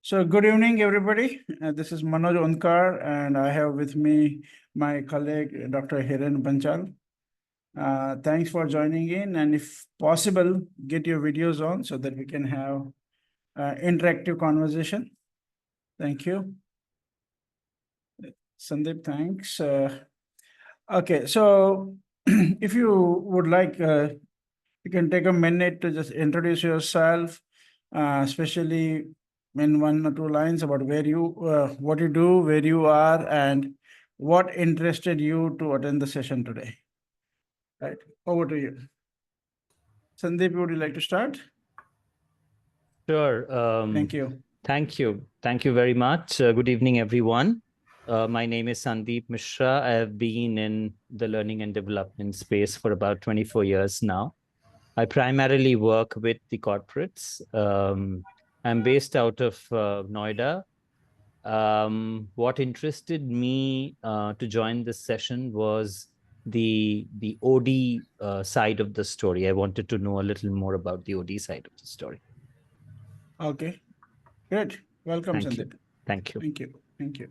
So good evening, everybody. This is MANOJ ONKAR, and I have with me my colleague, Dr. Hiren Banchal. Thanks for joining in, and if possible, get your videos on so that we can have interactive conversation. Thank you. Sandeep, thanks. Okay, so if you would like, you can take a minute to just introduce yourself, especially in 1 or 2 lines about where you, what you do, where you are, and what interested you to attend the session today. Right, over to you. Sandeep, would you like to start? Sure. Thank you. Thank you. Thank you very much. Good evening, everyone. My name is Sandeep Mishra. I have been in the learning and development space for about 24 years now. I primarily work with the corporates. I'm based out of Noida. What interested me to join this session was the OD side of the story. I wanted to know a little more about the OD side of the story. Okay, great. Welcome, Thank Sandeep. you. Thank you. Thank you. Thank you.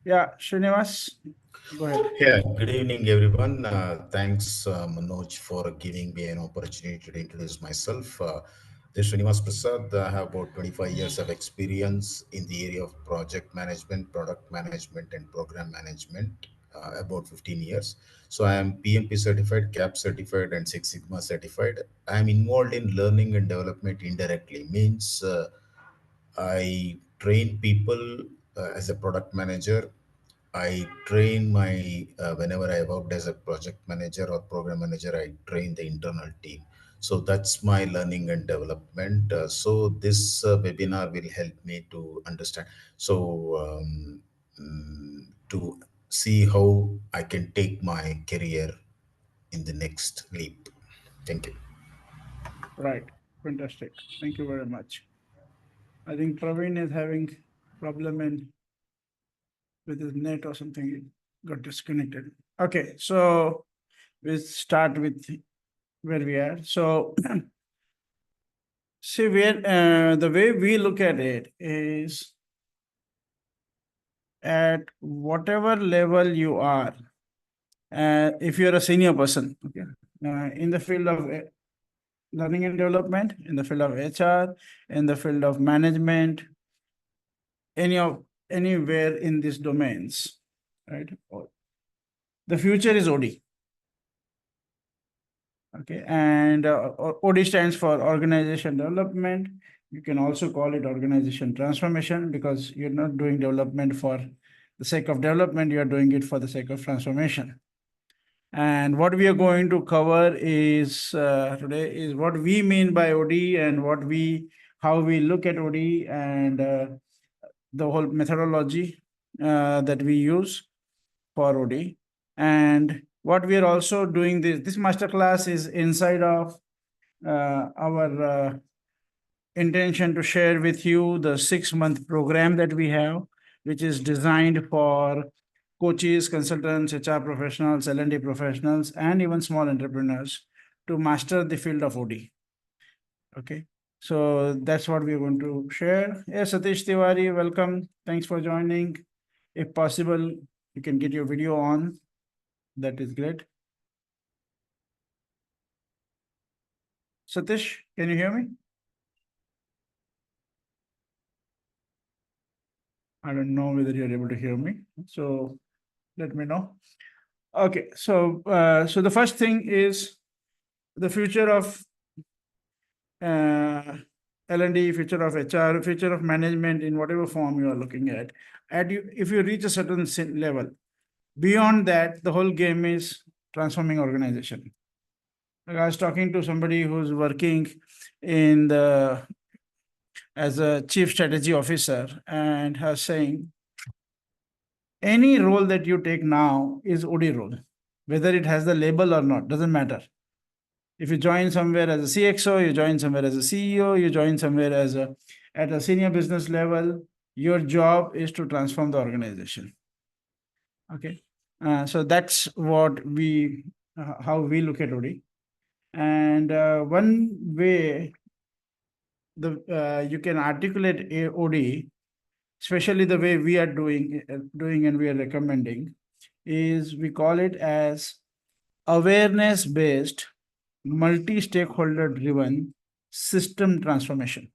Yeah, Srinivas, go ahead. Yeah, good evening, everyone. Thanks, Manoj, for giving me an opportunity to introduce myself. This is Srinivas Prasad. I have about 25 years of experience in the area of project management, product management, and program management, about 15 years. So I am PMP certified, CAP certified, and Six Sigma certified. I am involved in learning and development indirectly, means I train people as a product manager. I train my, whenever I worked as a project manager or program manager, I train the internal team. So that's my learning and development. So this webinar will help me to understand. So to see how I can take my career in the next leap. Thank you. Right, fantastic. Thank you very much. I think Praveen is having problem with his net or something. He got disconnected. Okay, so we'll start with where we are. So see, the way we look at it is at whatever level you are, if you're a senior person, okay, in the field of learning and development, in the field of HR, in the field of management, anywhere in these domains, right? The future is OD. Okay, and OD stands for organization development. You can also call it organization transformation, because you're not doing development for the sake of development, you are doing it for the sake of transformation. And what we are going to cover is today is what we mean by OD and how we look at OD, and the whole methodology that we use for OD. And what we are also doing, this masterclass is inside of our intention to share with you the 6-month program that we have, which is designed for coaches, consultants, HR professionals, L&D professionals, and even small entrepreneurs to master the field of OD. Okay, so that's what we're going to share. Yes, Satish Tiwari, welcome. Thanks for joining. If possible, you can get your video on. That is great. Satish, can you hear me? I don't know whether you're able to hear me, so let me know. Okay, so so the first thing is the future of L&D, future of HR, future of management in whatever form you are looking at. If you reach a certain level, beyond that, the whole game is transforming organization. Like I was talking to somebody who's working in as a chief strategy officer, and her saying, any role that you take now is OD role, whether it has the label or not, doesn't matter. If you join somewhere as a CXO, you join somewhere as a CEO, you join somewhere at a senior business level, your job is to transform the organization. Okay, so that's what how we look at OD. And one way you can articulate a OD, especially the way we are doing and we are recommending, is we call it as awareness-based, multi-stakeholder driven system transformation.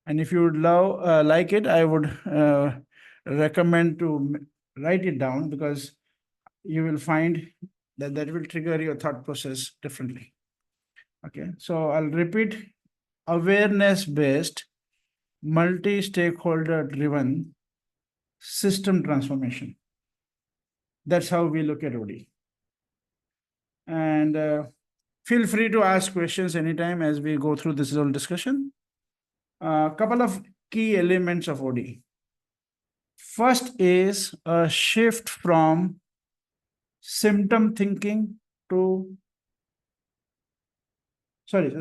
And if you would like it, I would recommend to write it down, because you will find that that will trigger your thought process differently. Okay, so I'll repeat: awareness-based, multi-stakeholder driven system transformation. That's how we look at OD. And feel free to ask questions anytime as we go through this whole discussion. A couple of key elements of OD. First is a shift from symptom thinking to,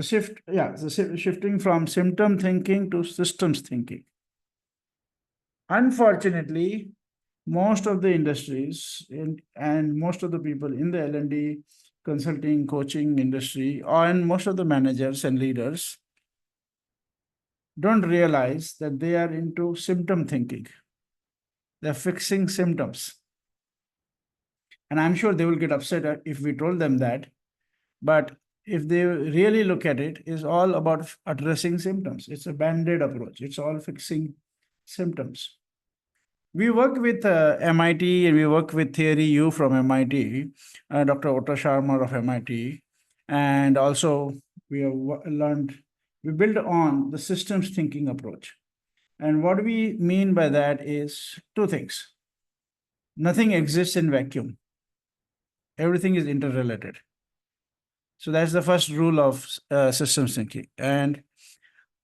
shifting from symptom thinking to systems thinking. Unfortunately, most of the industries and most of the people in the L&D consulting, coaching industry, and most of the managers and leaders don't realize that they are into symptom thinking. They're fixing symptoms. And I'm sure they will get upset if we told them that. But if they really look at it, it's all about addressing symptoms. It's a band-aid approach. It's all fixing symptoms. We work with MIT, and we work with Theory U from MIT, Dr. Otto Sharma of MIT. And also we have we build on the systems thinking approach. And what we mean by that is two things. Nothing exists in vacuum. Everything is interrelated. So that's the first rule of systems thinking. And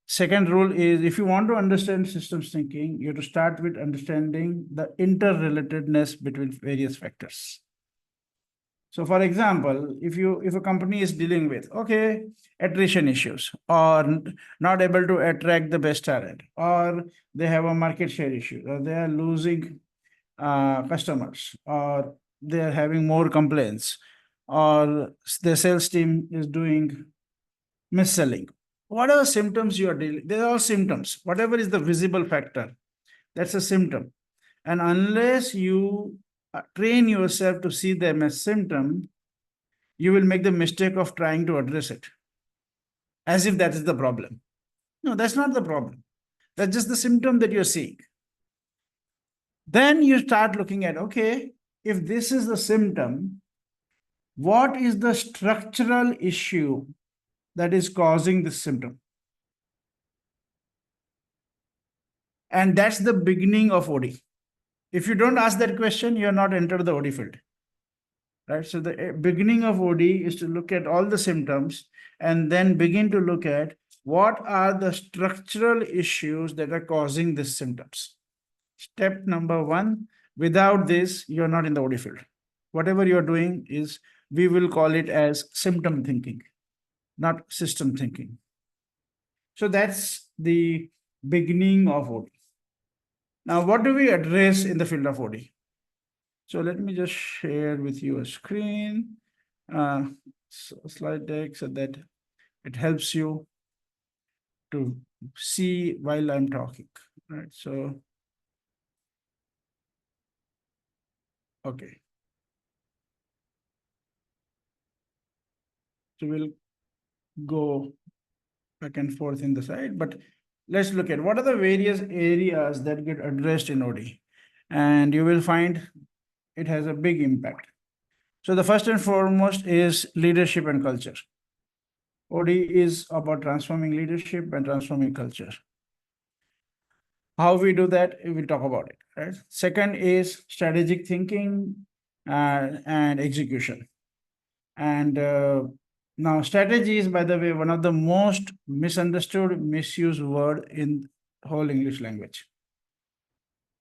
second rule is, if you want to understand systems thinking, you have to start with understanding the interrelatedness between various factors. So for example, if a company is dealing with, attrition issues, or not able to attract the best talent, or they have a market share issue, or they are losing customers, or they are having more complaints, or the sales team is doing mis-selling. Whatever symptoms you are dealing, they're all symptoms. Whatever is the visible factor, that's a symptom. And unless you train yourself to see them as symptom, you will make the mistake of trying to address it as if that is the problem. No, that's not the problem. That's just the symptom that you're seeing. Then you start looking at, if this is the symptom, what is the structural issue that is causing this symptom? And that's the beginning of OD. If you don't ask that question, you're not entered the OD field. Right? So the beginning of OD is to look at all the symptoms and then begin to look at what are the structural issues that are causing these symptoms. Step number one, without this, you're not in the OD field. Whatever you're doing is, we will call it as symptom thinking, not system thinking. So that's the beginning of OD. Now, what do we address in the field of OD? So let me just share with you a screen, slide deck, so that it helps you to see while I'm talking, right? So, okay. So we'll go back and forth in the side, but let's look at what are the various areas that get addressed in OD. And you will find it has a big impact. So the first and foremost is leadership and culture. OD is about transforming leadership and transforming culture. How we do that, we'll talk about it, right? Second is strategic thinking and execution. And now strategy is, by the way, one of the most misunderstood, misused word in whole English language.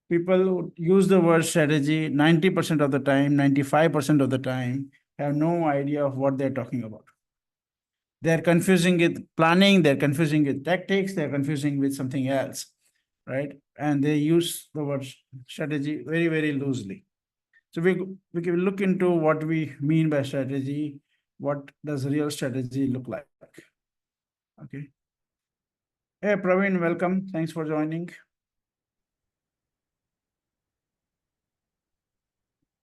People use the word strategy 90% of the time, 95% of the time, have no idea of what they're talking about. They're confusing with planning, they're confusing with tactics, they're confusing with something else, right? And they use the word strategy very, very loosely. So we can look into what we mean by strategy. What does real strategy look like? Okay. Hey, Praveen, welcome. Thanks for joining.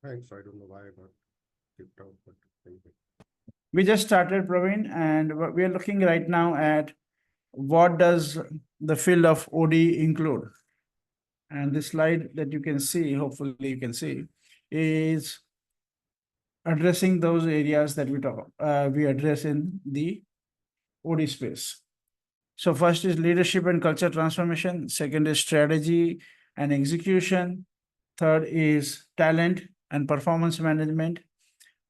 Thanks. I don't know why I got kicked out, but anyway. We just started, Praveen, and we are looking right now at what does the field of OD include. And this slide that you can see, hopefully you can see, is addressing those areas that we address in the OD space. So first is leadership and culture transformation. Second is strategy and execution. Third is talent and performance management.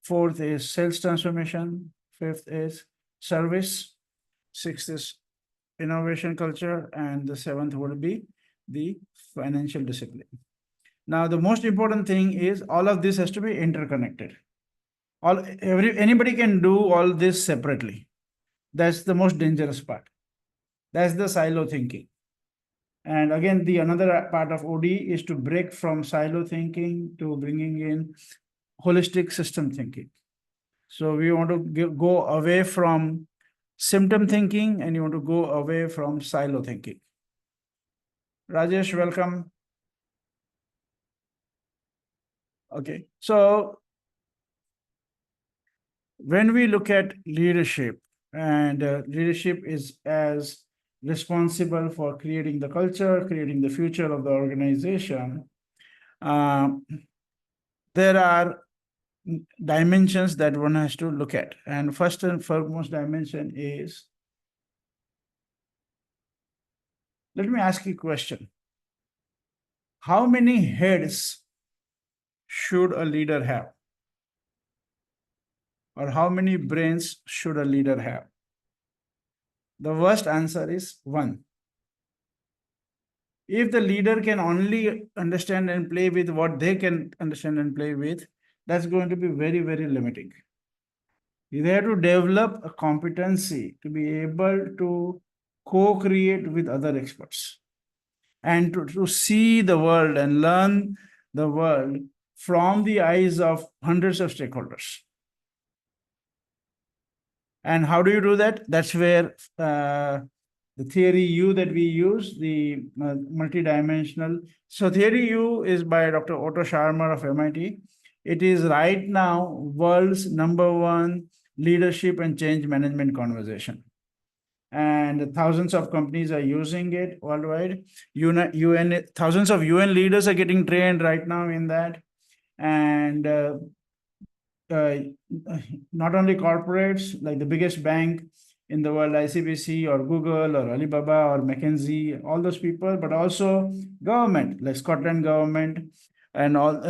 Fourth is sales transformation. Fifth is service. Sixth is innovation culture. And the seventh would be the financial discipline. Now, the most important thing is all of this has to be interconnected. Anybody can do all this separately. That's the most dangerous part. That's the silo thinking. And again, the another part of OD is to break from silo thinking to bringing in holistic system thinking. So we want to go away from symptom thinking and you want to go away from silo thinking. Rajesh, welcome. Okay, so when we look at leadership, and leadership is as responsible for creating the culture, creating the future of the organization, there are dimensions that one has to look at. And first and foremost dimension is, let me ask you a question. How many heads should a leader have? Or how many brains should a leader have? The worst answer is 1. If the leader can only understand and play with what they can understand and play with, that's going to be very, very limiting. You have to develop a competency to be able to co-create with other experts and to see the world and learn the world from the eyes of hundreds of stakeholders. And how do you do that? That's where the theory U that we use, the multidimensional. So theory U is by Dr. Otto Scharmer of MIT. It is right now world's #1 leadership and change management conversation. And thousands of companies are using it worldwide. Thousands of UN leaders are getting trained right now in that. And not only corporates, like the biggest bank in the world, ICBC or Google or Alibaba or McKinsey, all those people, but also government, like Scotland government and all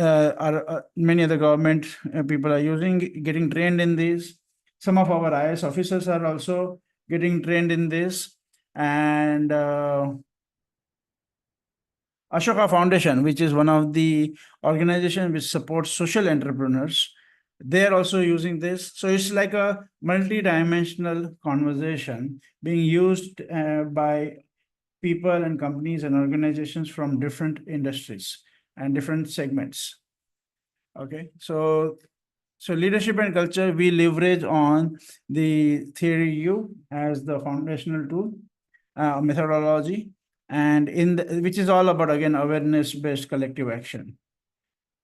many other government people are getting trained in this. Some of our IS officers are also getting trained in this. And Ashoka Foundation, which is one of the organizations which supports social entrepreneurs, they're also using this. So it's like a multi-dimensional conversation being used by people and companies and organizations from different industries and different segments. Okay, so leadership and culture, we leverage on the theory U as the foundational tool, methodology, and which is all about, again, awareness-based collective action.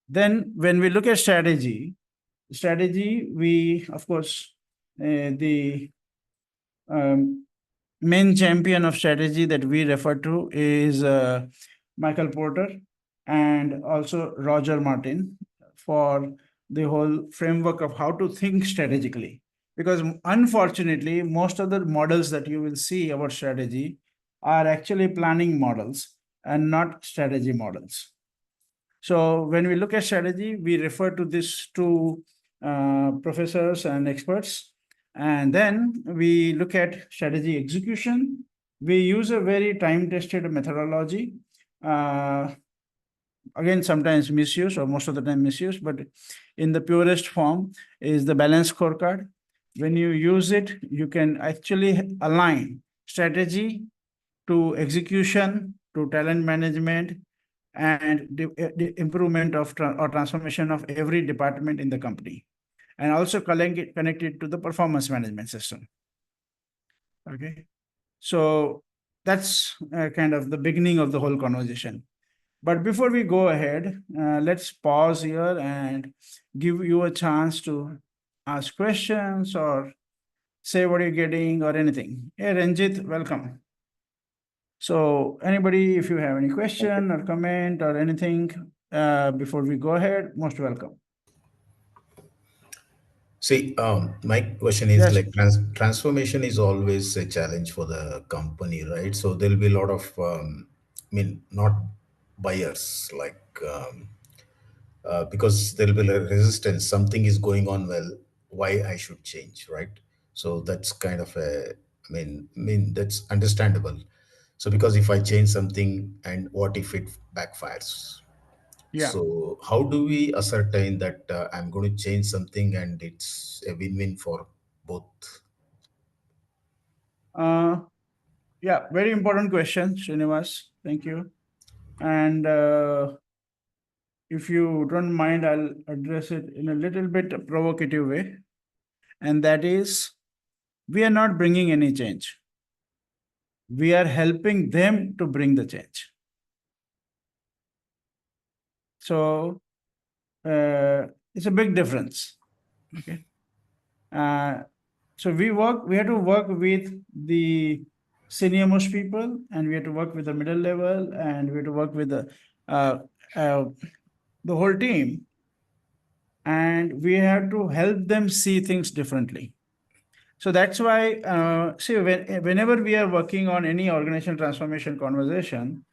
Then when we look at strategy, we, of course, the main champion of strategy that we refer to is Michael Porter and also Roger Martin for the whole framework of how to think strategically. Because unfortunately, most of the models that you will see about strategy are actually planning models and not strategy models. So when we look at strategy, we refer to these two professors and experts. And then we look at strategy execution. We use a very time-tested methodology. Again, sometimes misused, or most of the time misused, but in the purest form is the balanced scorecard. When you use it, you can actually align strategy to execution, to talent management, and the improvement of or transformation of every department in the company, and also connect it to the performance management system. Okay, so that's kind of the beginning of the whole conversation. But before we go ahead, let's pause here and give you a chance to ask questions or say what you're getting or anything. Hey, Ranjit, welcome. So anybody, if you have any question or comment or anything before we go ahead, most welcome. See, my question is Yes. like transformation is always a challenge for the company, right? So there'll be a lot of, not buyers, like, because there'll be a resistance. Something is going on well, why I should change, right? So that's kind of that's understandable. So because if I change something, and what if it backfires? Yeah. So how do we ascertain that I'm going to change something and it's a win-win for both? Yeah, very important question, Srinivas. Thank you. And if you don't mind, I'll address it in a little bit provocative way. And that is, we are not bringing any change. We are helping them to bring the change. So it's a big difference. Okay. So we have to work with the senior most people, and we have to work with the middle level, and we have to work with uh, the whole team, and we have to help them see things differently. So that's why, see, whenever we are working on any organizational transformation conversation,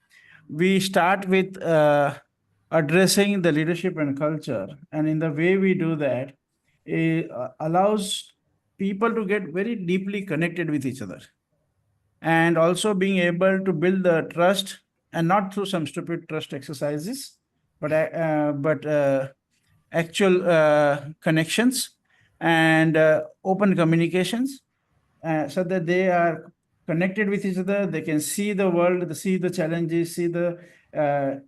we start with addressing the leadership and culture. And in the way we do that, it allows people to get very deeply connected with each other, and also being able to build the trust, and not through some stupid trust exercises, but actual connections and open communications, so that they are connected with each other. They can see the world, see the challenges, see the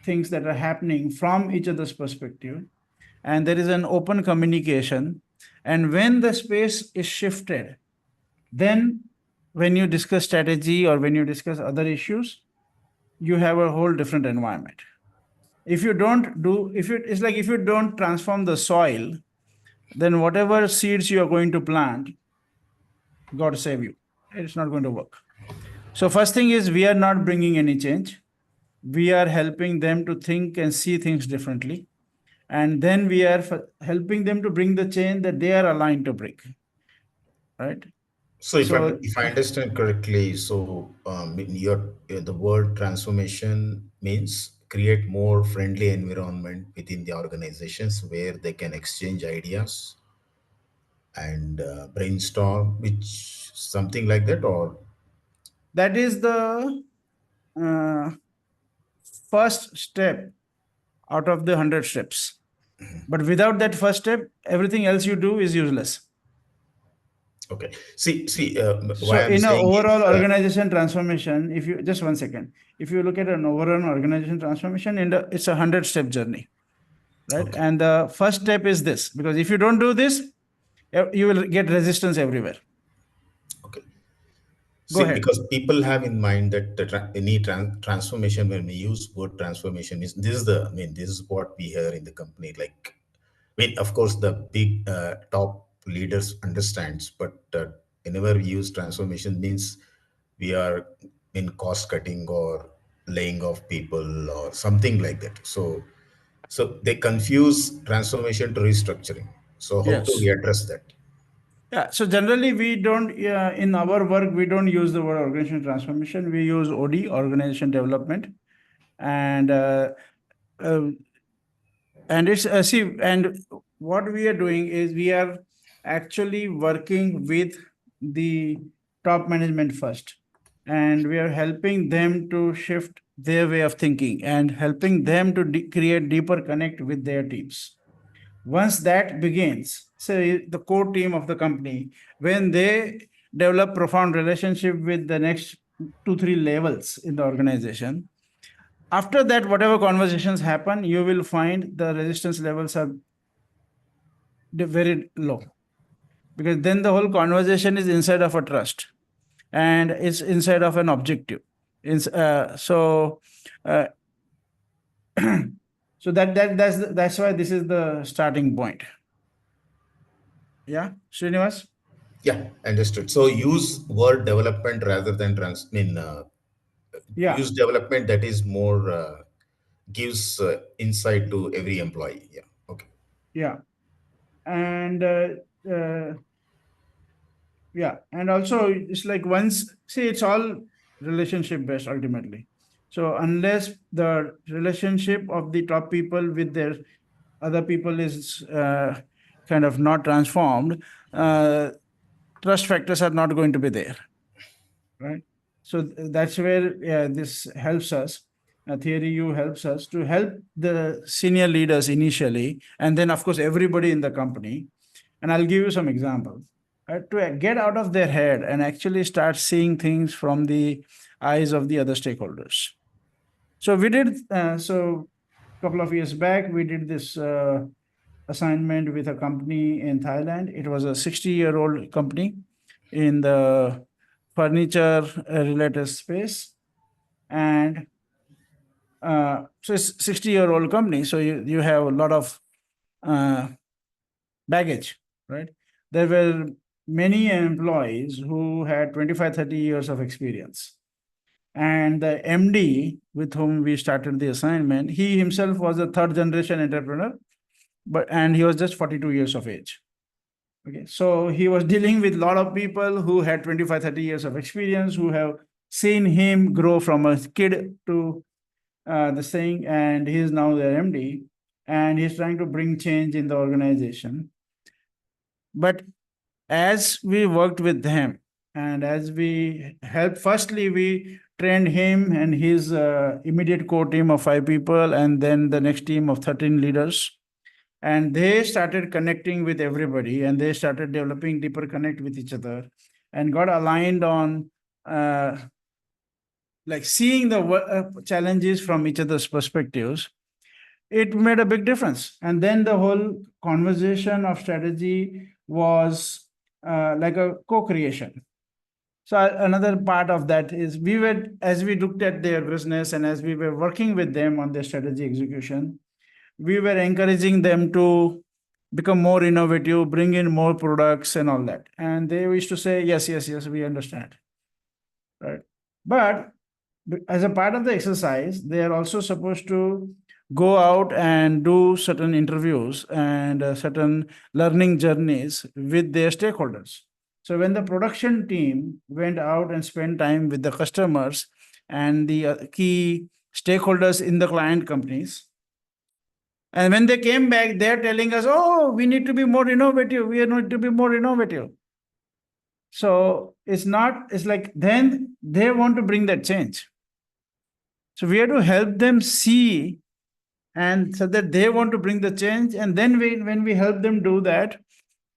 things that are happening from each other's perspective, and there is an open communication. And when the space is shifted, then when you discuss strategy or when you discuss other issues, you have a whole different environment. If you don't do, if you, it's like if you don't transform the soil, then whatever seeds you are going to plant, God save you, it's not going to work. So first thing is, we are not bringing any change. We are helping them to think and see things differently. And then we are helping them to bring the change that they are aligned to bring. Right? So So if I understand correctly, so in the word transformation means create more friendly environment within the organizations where they can exchange ideas and brainstorm, which something like that, or that is the uh, first step out of the 100 steps. But without that first step, everything else you do is useless. okay. See, So why I'm in an saying overall is, organization transformation, if you just 1 second, if you look at an overall organization transformation, it's a 100-step journey, right? okay. And the first step is this, because if you don't do this, you will get resistance everywhere. Okay. Go See, ahead. because people have in mind that any transformation, when we use word transformation, is this is the, this is what we hear in the company. Like, of course, the big top leaders understands, but whenever we use transformation means we are in cost cutting or laying off people or something like that. So they confuse transformation to restructuring. So how do we Yes. address that? Yeah. So generally, we don't, in our work, we don't use the word organization transformation. We use OD, organization development. And uh, it's see, and what we are doing is we are actually working with the top management first, and we are helping them to shift their way of thinking and helping them to create deeper connect with their teams. Once that begins, say the core team of the company, when they develop profound relationship with the next 2 3 levels in the organization, after that, whatever conversations happen, you will find the resistance levels are very low, because then the whole conversation is inside of a trust. and it's inside of an objective. So that's why this is the starting point. Yeah, Srinivas? Yeah, understood. So use word development rather than Yeah, use development that is more gives insight to every employee. Yeah. Okay. yeah. And uh, yeah, and also it's like once, see, it's all relationship based ultimately. So unless the relationship of the top people with their other people is kind of not transformed, trust factors are not going to be there, right? So that's where this helps us. Theory U helps us to help the senior leaders initially, and then of course everybody in the company. And I'll give you some examples to get out of their head and actually start seeing things from the eyes of the other stakeholders. So we did, so a couple of years back, we did this assignment with a company in Thailand. It was a 60-year-old company in the furniture related space. And so it's 60-year-old company. So you have a lot of baggage, right? There were many employees who had 25, 30 years of experience. And the MD with whom we started the assignment, he himself was a third generation entrepreneur, and he was just 42 years of age. Okay, so he was dealing with a lot of people who had 25, 30 years of experience, who have seen him grow from a kid to this thing, and he's now their MD, and he's trying to bring change in the organization. But as we worked with him and as we helped, firstly, we trained him and his immediate core team of 5 people, and then the next team of 13 leaders. And they started connecting with everybody, and they started developing deeper connect with each other and got aligned on like seeing the challenges from each other's perspectives. It made a big difference. And then the whole conversation of strategy was like a co-creation. So another part of that is as we looked at their business and as we were working with them on their strategy execution, we were encouraging them to become more innovative, bring in more products and all that. And they used to say, yes, yes, yes, we understand. Right. But as a part of the exercise, they are also supposed to go out and do certain interviews and certain learning journeys with their stakeholders. So when the production team went out and spent time with the customers and the key stakeholders in the client companies, and when they came back, they're telling us, oh, we need to be more innovative. We need to be more innovative. So it's like then they want to bring that change. So we have to help them see, and so that they want to bring the change. And then when we help them do that,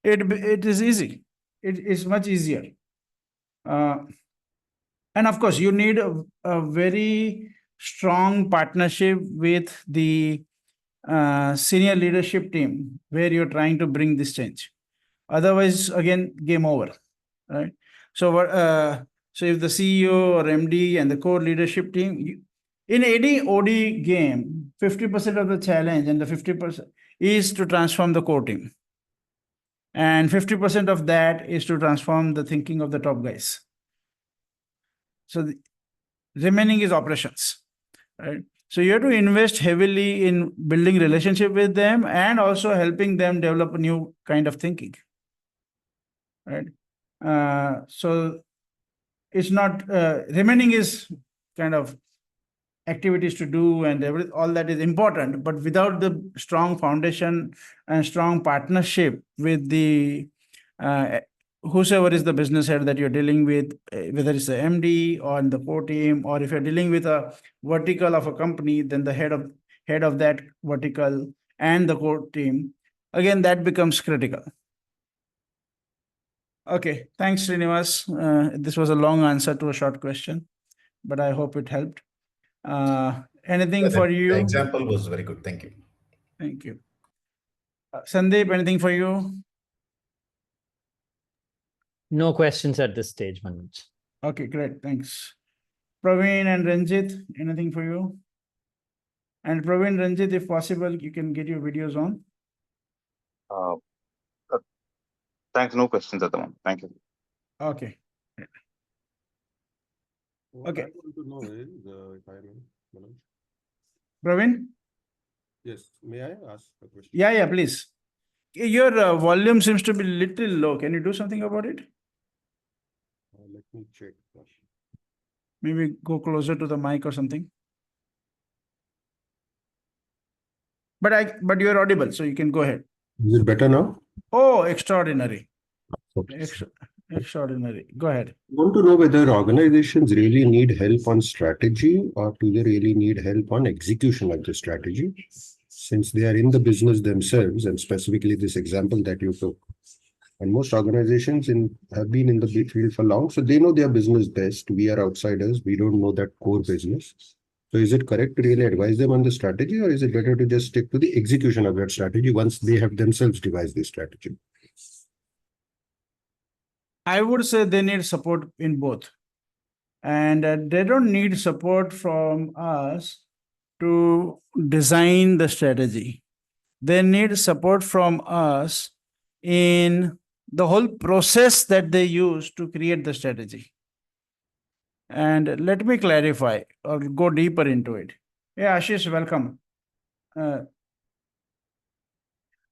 it is easy. It is much easier. And of course, you need a very strong partnership with the senior leadership team where you're trying to bring this change. Otherwise, again, game over, right? So if the CEO or MD and the core leadership team, in any OD game, 50% of the challenge and the 50% is to transform the core team. And 50% of that is to transform the thinking of the top guys. So the remaining is operations, right? So you have to invest heavily in building relationship with them and also helping them develop a new kind of thinking, right? So it's not remaining is kind of activities to do and all that is important, but without the strong foundation and strong partnership with the whosoever is the business head that you're dealing with, whether it's the MD or the core team, or if you're dealing with a vertical of a company, then the head of that vertical and the core team, again, that becomes critical. Okay, thanks, Srinivas. This was a long answer to a short question, but I hope it helped. Anything for you? The example was very good. Thank you. Thank you. Sandeep, anything for you? No questions at this stage, Manoj. Okay, great. Thanks. Praveen and Ranjit, anything for you? And Praveen, Ranjit, if possible, you can get your videos on. Uh, uh, Thanks. No questions at the moment. Thank you. Okay. What Okay. I want to know is, if I may, Manoj. Praveen? Yes, may I ask a question? Yeah, please. Your volume seems to be little low. Can you do something about it? Let me check. Maybe go closer to the mic or something. But you're audible, so you can go ahead. Is it better now? Oh, extraordinary. Okay. Extraordinary. Go ahead. I want to know whether organizations really need help on strategy, or do they really need help on execution of the strategy, since they are in the business themselves, and specifically this example that you took. And most organizations have been in the field for long, so they know their business best. We are outsiders. We don't know that core business. So is it correct to really advise them on the strategy, or is it better to just stick to the execution of that strategy once they have themselves devised the strategy? I would say they need support in both. And they don't need support from us to design the strategy. They need support from us in the whole process that they use to create the strategy. And let me clarify or go deeper into it. Yeah, Ashish, welcome.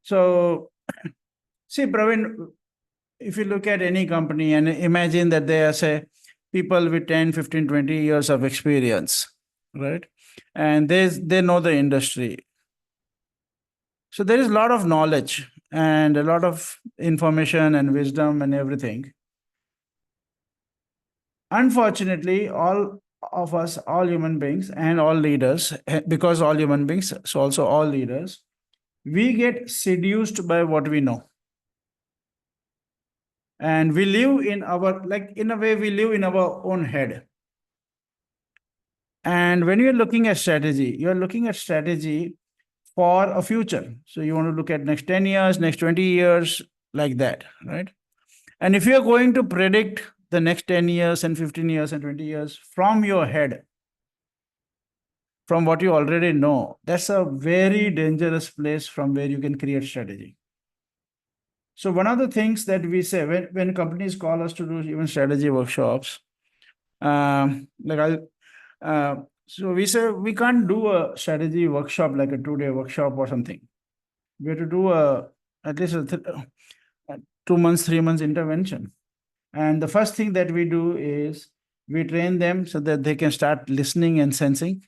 So, see, Praveen, if you look at any company and imagine that they are, say, people with 10, 15, 20 years of experience, right? And they know the industry. So there is a lot of knowledge and a lot of information and wisdom and everything. Unfortunately, all of us, all human beings and all leaders, because all human beings, so also all leaders, we get seduced by what we know. And we live in our, like, in a way, we live in our own head. And when you're looking at strategy, you're looking at strategy for a future. So you want to look at next 10 years, next 20 years, like that, right? And if you're going to predict the next 10 years and 15 years and 20 years from your head, from what you already know, that's a very dangerous place from where you can create strategy. So one of the things that we say when companies call us to do even strategy workshops, so we say we can't do a strategy workshop like a 2-day workshop or something. We have to do at least a 2 months, 3 months intervention. And the first thing that we do is we train them so that they can start listening and sensing.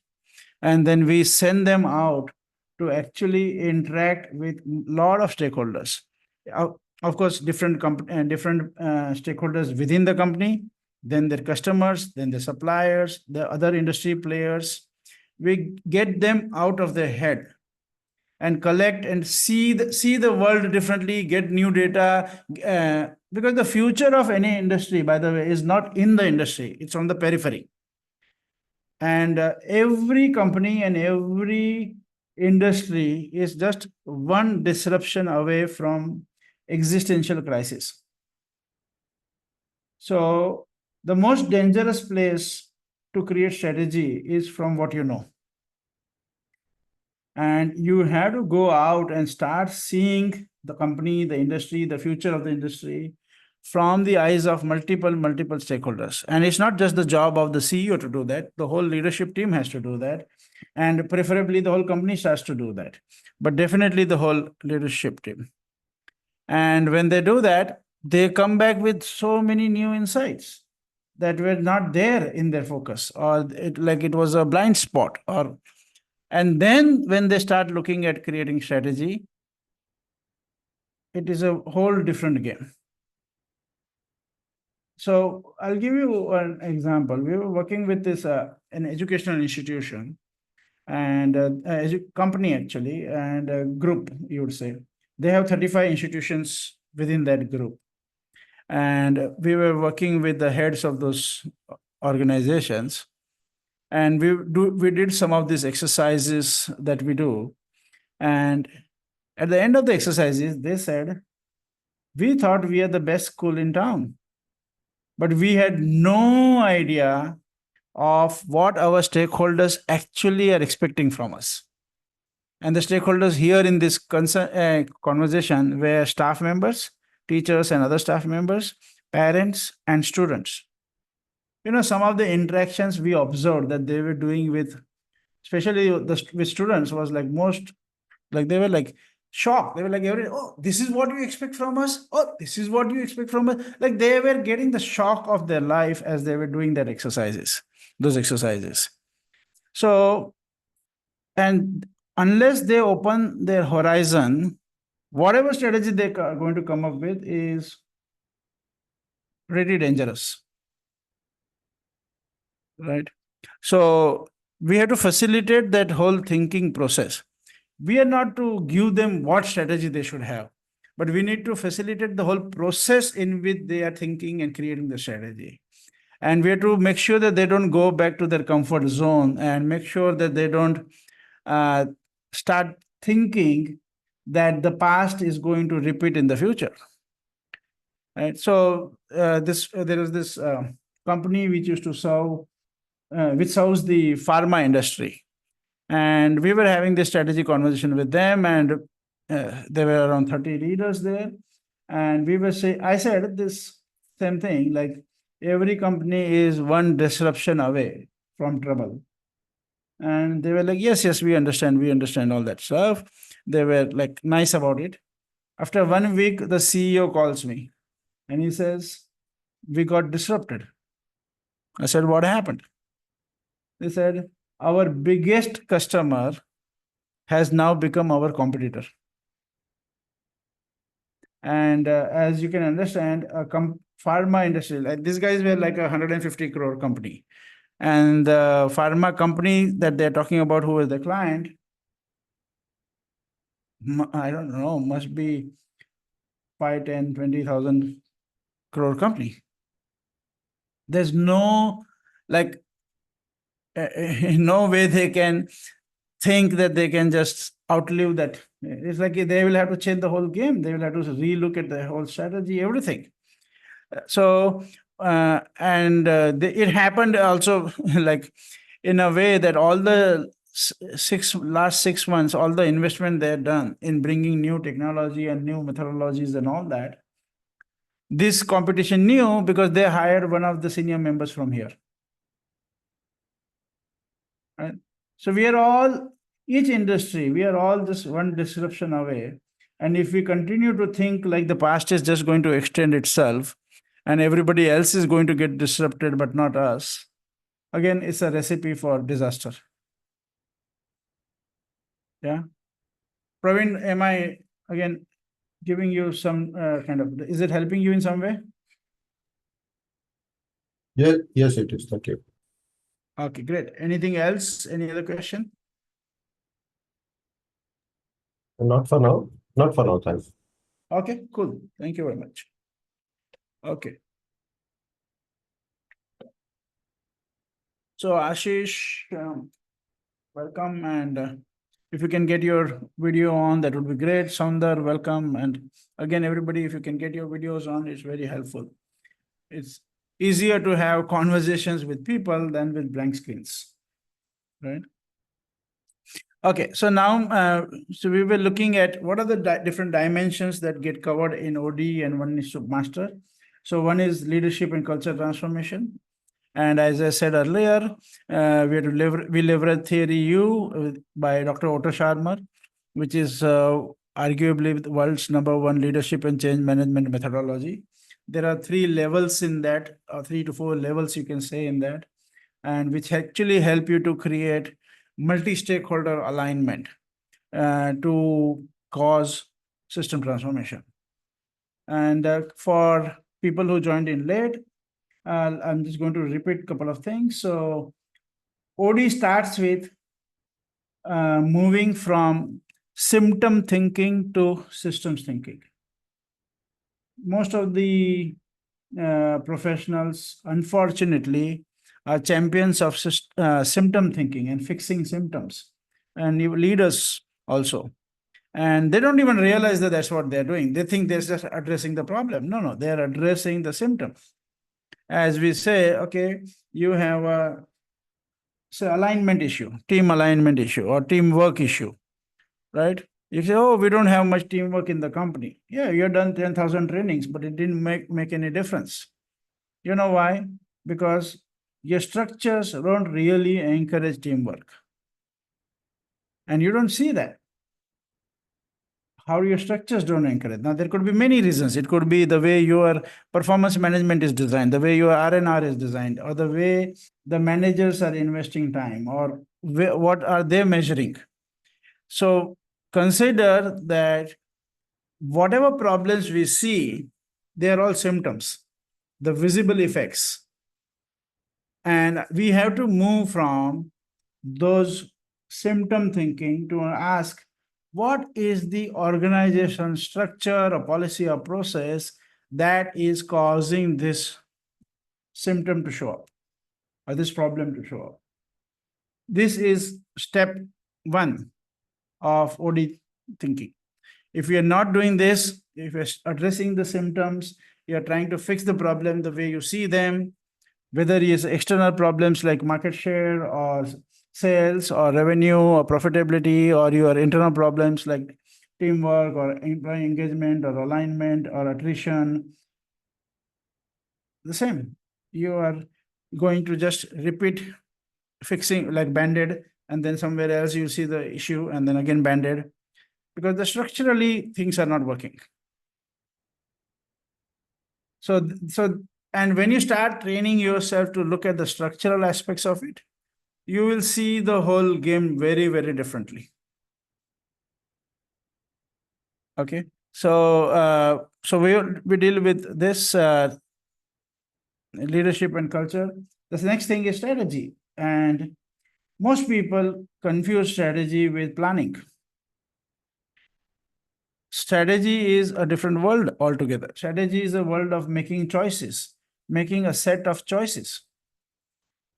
And then we send them out to actually interact with a lot of stakeholders. Of course, different stakeholders within the company, then their customers, then the suppliers, the other industry players. We get them out of their head and collect and see the world differently, get new data, because the future of any industry, by the way, is not in the industry, it's on the periphery. And every company and every industry is just one disruption away from existential crisis. So the most dangerous place to create strategy is from what you know. And you have to go out and start seeing the company, the industry, the future of the industry from the eyes of multiple stakeholders. And it's not just the job of the CEO to do that. The whole leadership team has to do that. And preferably the whole company starts to do that. But definitely the whole leadership team. And when they do that, they come back with so many new insights that were not there in their focus, or it was a blind spot. And then when they start looking at creating strategy, it is a whole different game. So I'll give you an example. We were working with this an educational institution and company actually, and a group, you would say. They have 35 institutions within that group. And we were working with the heads of those organizations. And we did some of these exercises that we do. And at the end of the exercises, they said, we thought we are the best school in town. but we had no idea of what our stakeholders actually are expecting from us. And the stakeholders here in this conversation were staff members, teachers and other staff members, parents and students. Some of the interactions we observed that they were doing with, especially with students, was like most, like they were like shocked. They were like, oh, this is what you expect from us? Oh, this is what you expect from us? Like they were getting the shock of their life as they were doing those exercises. So, and unless they open their horizon, whatever strategy they are going to come up with is pretty dangerous, right? So we have to facilitate that whole thinking process. We are not to give them what strategy they should have, but we need to facilitate the whole process in which they are thinking and creating the strategy. And we have to make sure that they don't go back to their comfort zone, and make sure that they don't start thinking that the past is going to repeat in the future. Right. So there is this company which used to which serves the pharma industry. And we were having this strategy conversation with them, and there were around 30 leaders there. And I said this same thing, like every company is one disruption away from trouble. And they were like, yes, we understand all that stuff. They were like nice about it. After 1 week, the CEO calls me and he says, we got disrupted. I said, what happened? They said, our biggest customer has now become our competitor. And as you can understand, pharma industry, like these guys were like a 150 crore company. And the pharma company that they're talking about, who is the client, I don't know, must be 5, 10, 20,000 crore company. There's no, like, no way they can think that they can just outlive that. It's like they will have to change the whole game. They will have to relook at the whole strategy, everything. So, it happened also like in a way that all the last 6 months, all the investment they're done in bringing new technology and new methodologies and all that, this competition knew because they hired one of the senior members from here. Right? So each industry, we are all just one disruption away. And if we continue to think like the past is just going to extend itself and everybody else is going to get disrupted, but not us, again, it's a recipe for disaster. Yeah. Praveen, am I, again, giving you some is it helping you in some way? Yeah, yes, it is. Thank you. Okay, great. Anything else? Any other question? Not for now. Not for now, thanks. Okay, cool. Thank you very much. Okay. So Ashish, welcome. And if you can get your video on, that would be great. Sundar, welcome. And again, everybody, if you can get your videos on, it's very helpful. It's easier to have conversations with people than with blank screens, right? Okay, so now, so we were looking at what are the different dimensions that get covered in OD, and one is to master. So one is leadership and culture transformation. And as I said earlier, we leverage Theory U by Dr. Otto Scharmer, which is arguably the world's #1 leadership and change management methodology. There are 3 levels in that, or 3 to 4 levels you can say in that, and which actually help you to create multi-stakeholder alignment to cause system transformation. And for people who joined in late, I'm just going to repeat a couple of things. So OD starts with moving from symptom thinking to systems thinking. Most of the professionals, unfortunately, are champions of symptom thinking and fixing symptoms, and leaders also. And they don't even realize that that's what they're doing. They think they're just addressing the problem. No, they're addressing the symptom. as we say, okay, you have a alignment issue, team alignment issue, or teamwork issue, right? You say, oh, we don't have much teamwork in the company. Yeah, you've done 10,000 trainings, but it didn't make any difference. You know why? Because your structures don't really encourage teamwork. And you don't see that. How your structures don't encourage. Now, there could be many reasons. It could be the way your performance management is designed, the way your R&R is designed, or the way the managers are investing time, or what are they measuring. So consider that whatever problems we see, they are all symptoms, the visible effects. And we have to move from those symptom thinking to ask, what is the organization structure or policy or process that is causing this symptom to show up or this problem to show up? This is step 1 of OD thinking. If we are not doing this, if you're addressing the symptoms, you're trying to fix the problem the way you see them, whether it is external problems like market share or sales or revenue or profitability, or your internal problems like teamwork or employee engagement or alignment or attrition, the same. You are going to just repeat fixing like Band-Aid, and then somewhere else you see the issue and then again Band-Aid, because the structurally things are not working. So and when you start training yourself to look at the structural aspects of it, you will see the whole game very, very differently. Okay, so we deal with this leadership and culture. The next thing is strategy, and most people confuse strategy with planning. Strategy is a different world altogether. Strategy is a world of making choices, making a set of choices,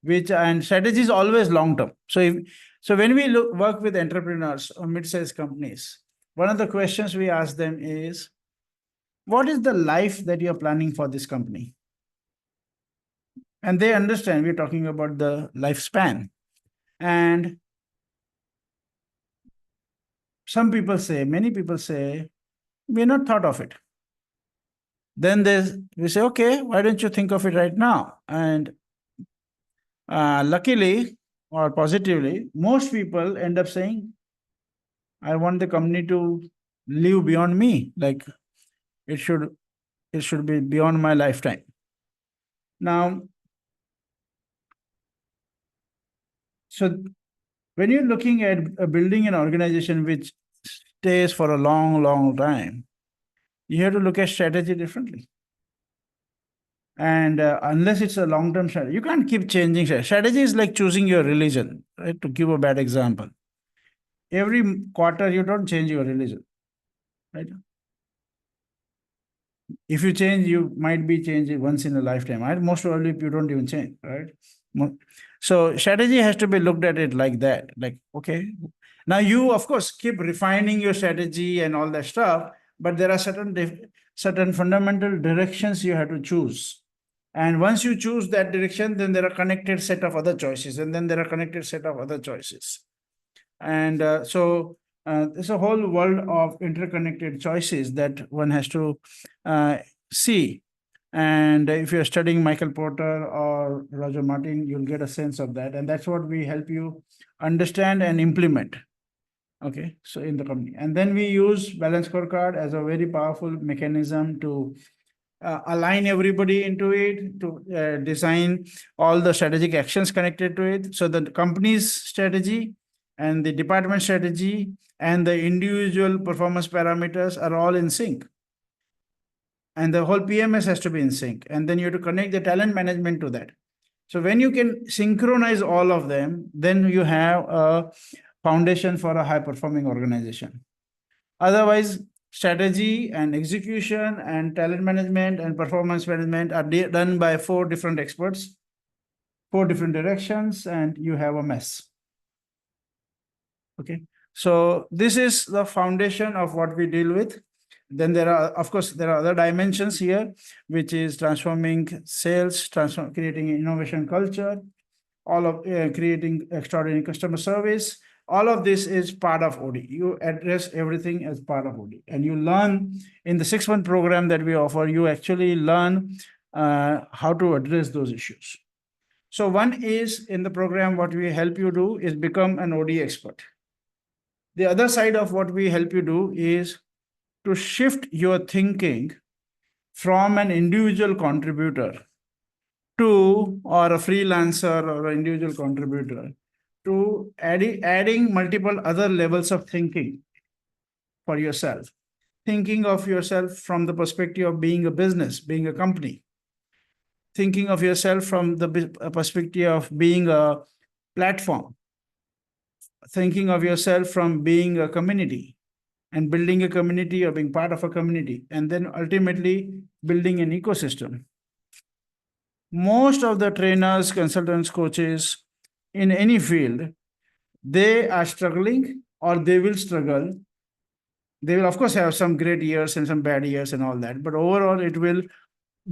and strategy is always long term. So when we work with entrepreneurs or mid-sized companies, one of the questions we ask them is, what is the life that you're planning for this company? And they understand we're talking about the lifespan. And many people say, we're not thought of it. Then we say, okay, why don't you think of it right now? And luckily or positively, most people end up saying, I want the company to live beyond me. Like it should be beyond my lifetime. Now, so when you're looking at building an organization which stays for a long, long time, you have to look at strategy differently. And unless it's a long-term strategy, you can't keep changing strategy. Strategy is like choosing your religion, right? To give a bad example. Every quarter, you don't change your religion, right? If you change, you might be changing once in a lifetime, right? Most probably, you don't even change, right? So strategy has to be looked at it like that. Like, okay, now you, of course, keep refining your strategy and all that stuff, but there are certain fundamental directions you have to choose. And once you choose that direction, then there are connected set of other choices, and then there are connected set of other choices. And so there's a whole world of interconnected choices that one has to see. And if you're studying Michael Porter or Roger Martin, you'll get a sense of that. And that's what we help you understand and implement. Okay, so in the company. And then we use Balance Scorecard as a very powerful mechanism to align everybody into it, to design all the strategic actions connected to it. So the company's strategy and the department strategy and the individual performance parameters are all in sync. And the whole PMS has to be in sync. And then you have to connect the talent management to that. So when you can synchronize all of them, then you have a foundation for a high-performing organization. Otherwise, strategy and execution and talent management and performance management are done by 4 different experts, 4 different directions, and you have a mess. Okay, so this is the foundation of what we deal with. Then there are, of course, there are other dimensions here, which is transforming sales, creating innovation culture, all of creating extraordinary customer service. All of this is part of OD. You address everything as part of OD, and you learn in the 6-month program that we offer. You actually learn how to address those issues. So one is in the program, what we help you do is become an OD expert. The other side of what we help you do is to shift your thinking from an individual contributor to, or a freelancer or an individual contributor, to adding multiple other levels of thinking for yourself. Thinking of yourself from the perspective of being a business, being a company. Thinking of yourself from the perspective of being a platform. Thinking of yourself from being a community and building a community or being part of a community, and then ultimately building an ecosystem. Most of the trainers, consultants, coaches in any field, they are struggling or they will struggle. They will, of course, have some great years and some bad years and all that, but overall it will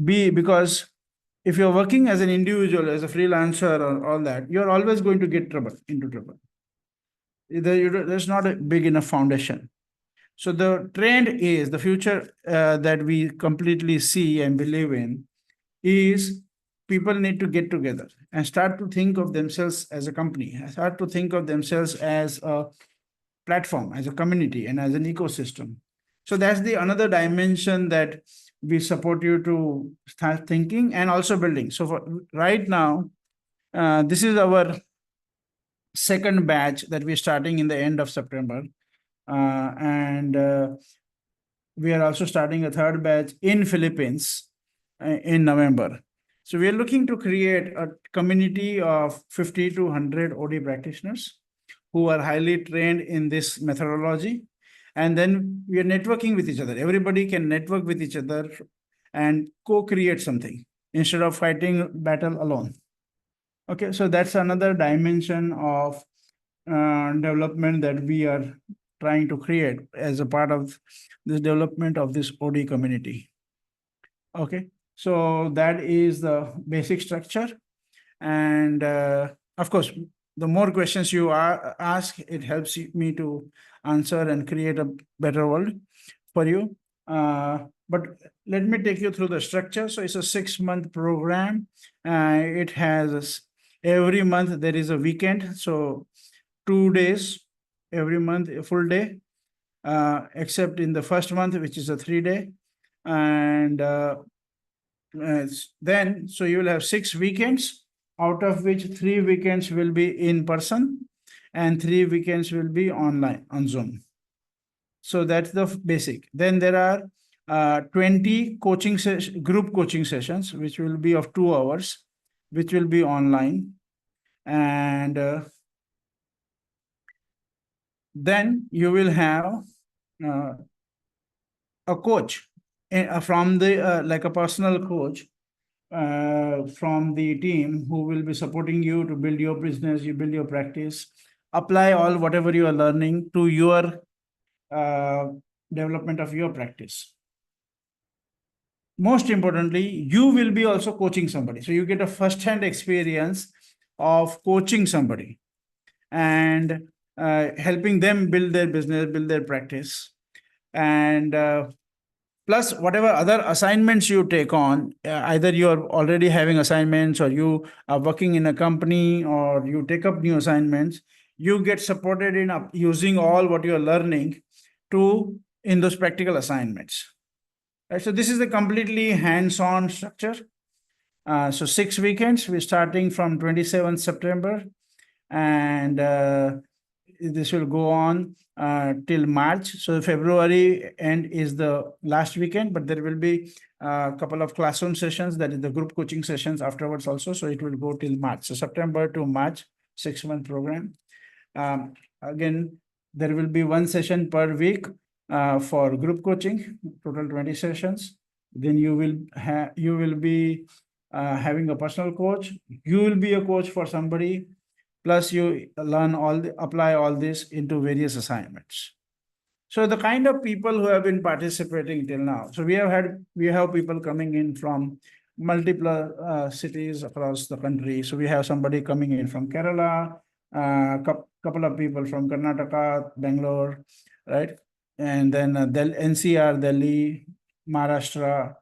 be, because if you're working as an individual, as a freelancer or all that, you're always going to get into trouble. There's not a big enough foundation. So the trend is, the future that we completely see and believe in is people need to get together and start to think of themselves as a company, start to think of themselves as a platform, as a community, and as an ecosystem. So that's the another dimension that we support you to start thinking and also building. So for right now, this is our second batch that we're starting in the end of September. And we are also starting a third batch in Philippines in November. So we are looking to create a community of 50 to 100 OD practitioners who are highly trained in this methodology. And then we are networking with each other. Everybody can network with each other and co-create something instead of fighting battle alone. Okay, so that's another dimension of development that we are trying to create as a part of this development of this OD community. Okay, so that is the basic structure. And of course, the more questions you ask, it helps me to answer and create a better world for you. But let me take you through the structure. So it's a 6-month program. It has every month there is a weekend. So 2 days every month, a full day, except in the first month, which is a 3-day. And then, so you will have 6 weekends, out of which 3 weekends will be in person and 3 weekends will be online on Zoom. So that's the basic. Then there are 20 group coaching sessions, which will be of 2 hours, which will be online. And then you will have a coach from the like a personal coach from the team who will be supporting you to build your business, you build your practice, apply all whatever you are learning to your development of your practice. Most importantly, you will be also coaching somebody. So you get a first-hand experience of coaching somebody and helping them build their business, build their practice. And plus whatever other assignments you take on, either you are already having assignments or you are working in a company or you take up new assignments, you get supported in using all what you are learning in those practical assignments. Right, so this is the completely hands-on structure. So 6 weekends, we're starting from 27th September, and this will go on till March. So February end is the last weekend, but there will be a couple of classroom sessions, that is the group coaching sessions afterwards also. So it will go till March. So September to March, 6-month program. Again, there will be 1 session per week for group coaching, total 20 sessions. Then you will be having a personal coach. You will be a coach for somebody. Plus you learn apply all this into various assignments. So the kind of people who have been participating till now. So we have people coming in from multiple cities across the country. So we have somebody coming in from Kerala, couple of people from Karnataka, Bangalore, right? And then NCR, Delhi, Maharashtra.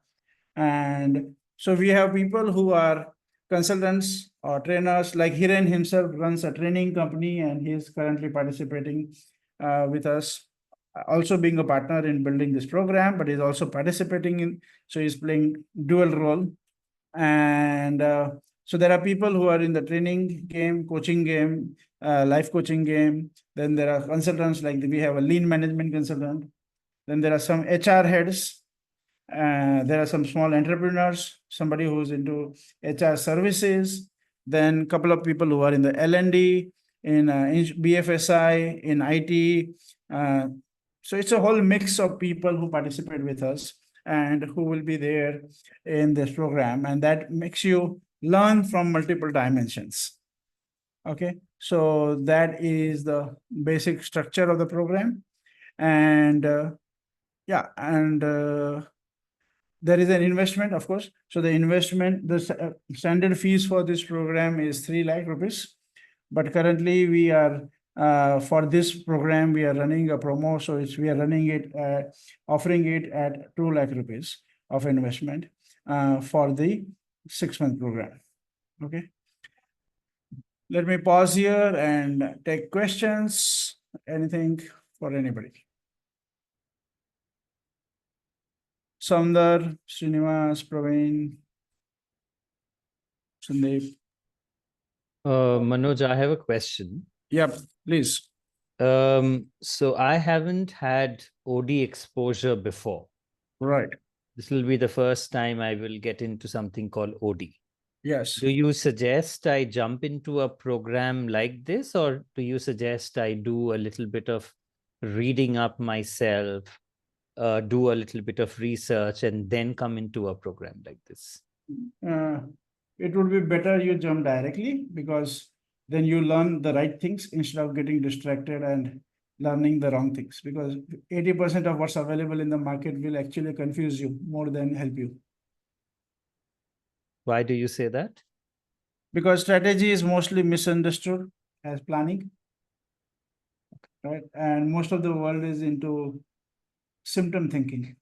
And so we have people who are consultants or trainers, like Hiren himself runs a training company and he's currently participating with us, also being a partner in building this program, but he's also participating in, so he's playing dual role. And so there are people who are in the training game, coaching game, life coaching game. Then there are consultants, like we have a lean management consultant. Then there are some HR heads. There are some small entrepreneurs, somebody who's into HR services, then a couple of people who are in the L&D, in BFSI, in IT. So it's a whole mix of people who participate with us and who will be there in this program. And that makes you learn from multiple dimensions. Okay, so that is the basic structure of the program. And yeah, and there is an investment, of course. So the investment, the standard fees for this program is 3 lakh rupees. But currently we are, for this program, we are running a promo. So we are running it, offering it at 2 lakh rupees of investment for the 6-month program. Okay. Let me pause here and take questions. Anything for anybody? Sundar, Srinivas, Praveen, Sandeep. Manoj, I have a question. Yep, please. So I haven't had OD exposure before. Right. This will be the first time I will get into something called OD. Yes. Do you suggest I jump into a program like this, or do you suggest I do a little bit of reading up myself, do a little bit of research, and then come into a program like this? It would be better you jump directly, because then you learn the right things instead of getting distracted and learning the wrong things, because 80% of what's available in the market will actually confuse you more than help you. Why do you say that? Because strategy is mostly misunderstood as planning, right? And most of the world is into symptom thinking.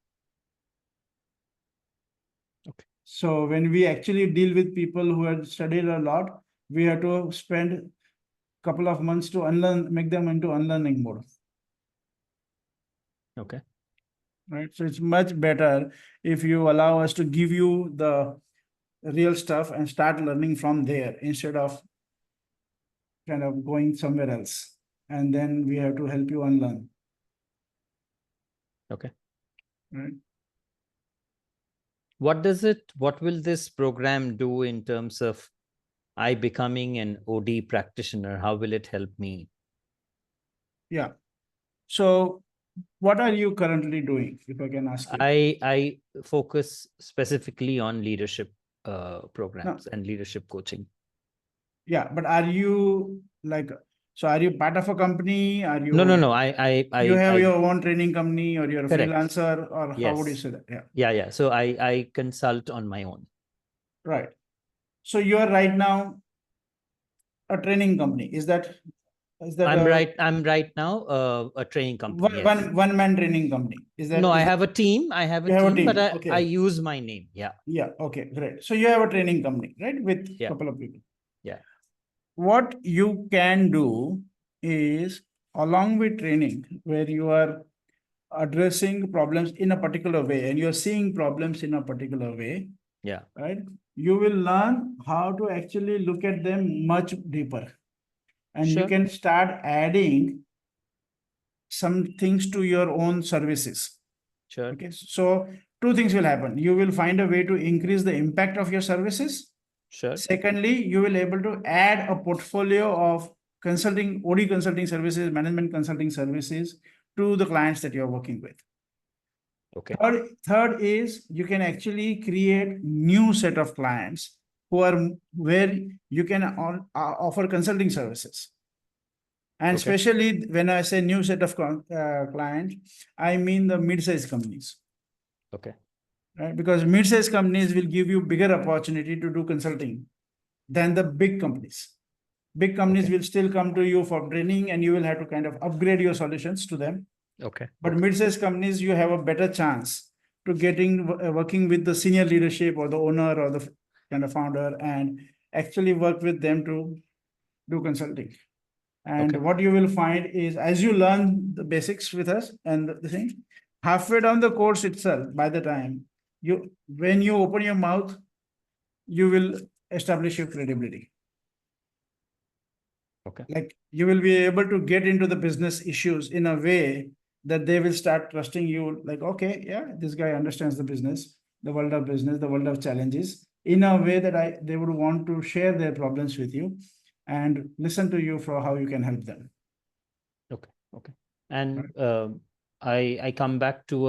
Okay. So when we actually deal with people who have studied a lot, we have to spend a couple of months to unlearn, make them into unlearning mode. Okay. Right. So it's much better if you allow us to give you the real stuff and start learning from there instead of kind of going somewhere else. And then we have to help you unlearn. Okay. Right. What will this program do in terms of I becoming an OD practitioner? How will it help me? Yeah. So what are you currently doing, if I can ask you? I focus specifically on leadership programs and leadership coaching. Yeah, but are you like, so are you part of a company? Are you? No. You have your own training company, or you're a Correct. freelancer, or Yes. how would you say that? Yeah. Yeah. So I consult on my own. Right. So you are right now a training company. Is that I'm right now a training company. One man training company. Is that? No, I have a team. I have a team, but I use my name. Yeah. Yeah. Okay. Great. So you have a training company, right? With a couple of people. Yeah. What you can do is, along with training, where you are addressing problems in a particular way and you're seeing problems in a particular way. Yeah. Right. You will learn how to actually look at them much deeper. And you can start adding some things to your own services. Sure. Okay. So 2 things will happen. You will find a way to increase the impact of your services. Sure. Secondly, you will able to add a portfolio of consulting, OD consulting services, management consulting services to the clients that you're working with. Okay. Third is you can actually create new set of clients who are where you can offer consulting services. And Okay. especially when I say new set of clients, I mean the mid-sized companies. Okay. Right? Because mid-sized companies will give you bigger opportunity to do consulting than the big companies. Big companies Okay. will still come to you for training and you will have to kind of upgrade your solutions to them. Okay. But mid-sized companies, you have a better chance to working with the senior leadership or the owner or the kind of founder and actually work with them to do consulting. And Okay. what you will find is as you learn the basics with us and the thing, halfway down the course itself, by the time when you open your mouth, you will establish your credibility. Okay. Like you will be able to get into the business issues in a way that they will start trusting you. Like, okay, yeah, this guy understands the business, the world of challenges in a way that they would want to share their problems with you and listen to you for how you can help them. Okay. Okay. And I come back to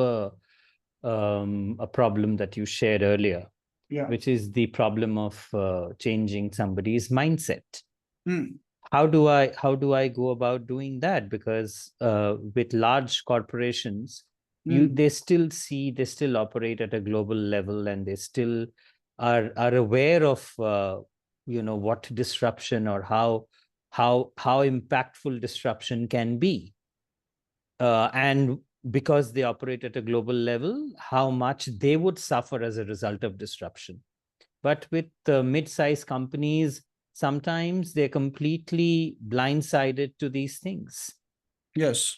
a problem that you shared earlier, Yeah. which is the problem of changing somebody's mindset. Hmm. How do I go about doing that? Because with large corporations, they still operate at a global level, and they still are aware of what disruption or how impactful disruption can be, and because they operate at a global level, how much they would suffer as a result of disruption. But with mid-sized companies, sometimes they're completely blindsided to these things. Yes.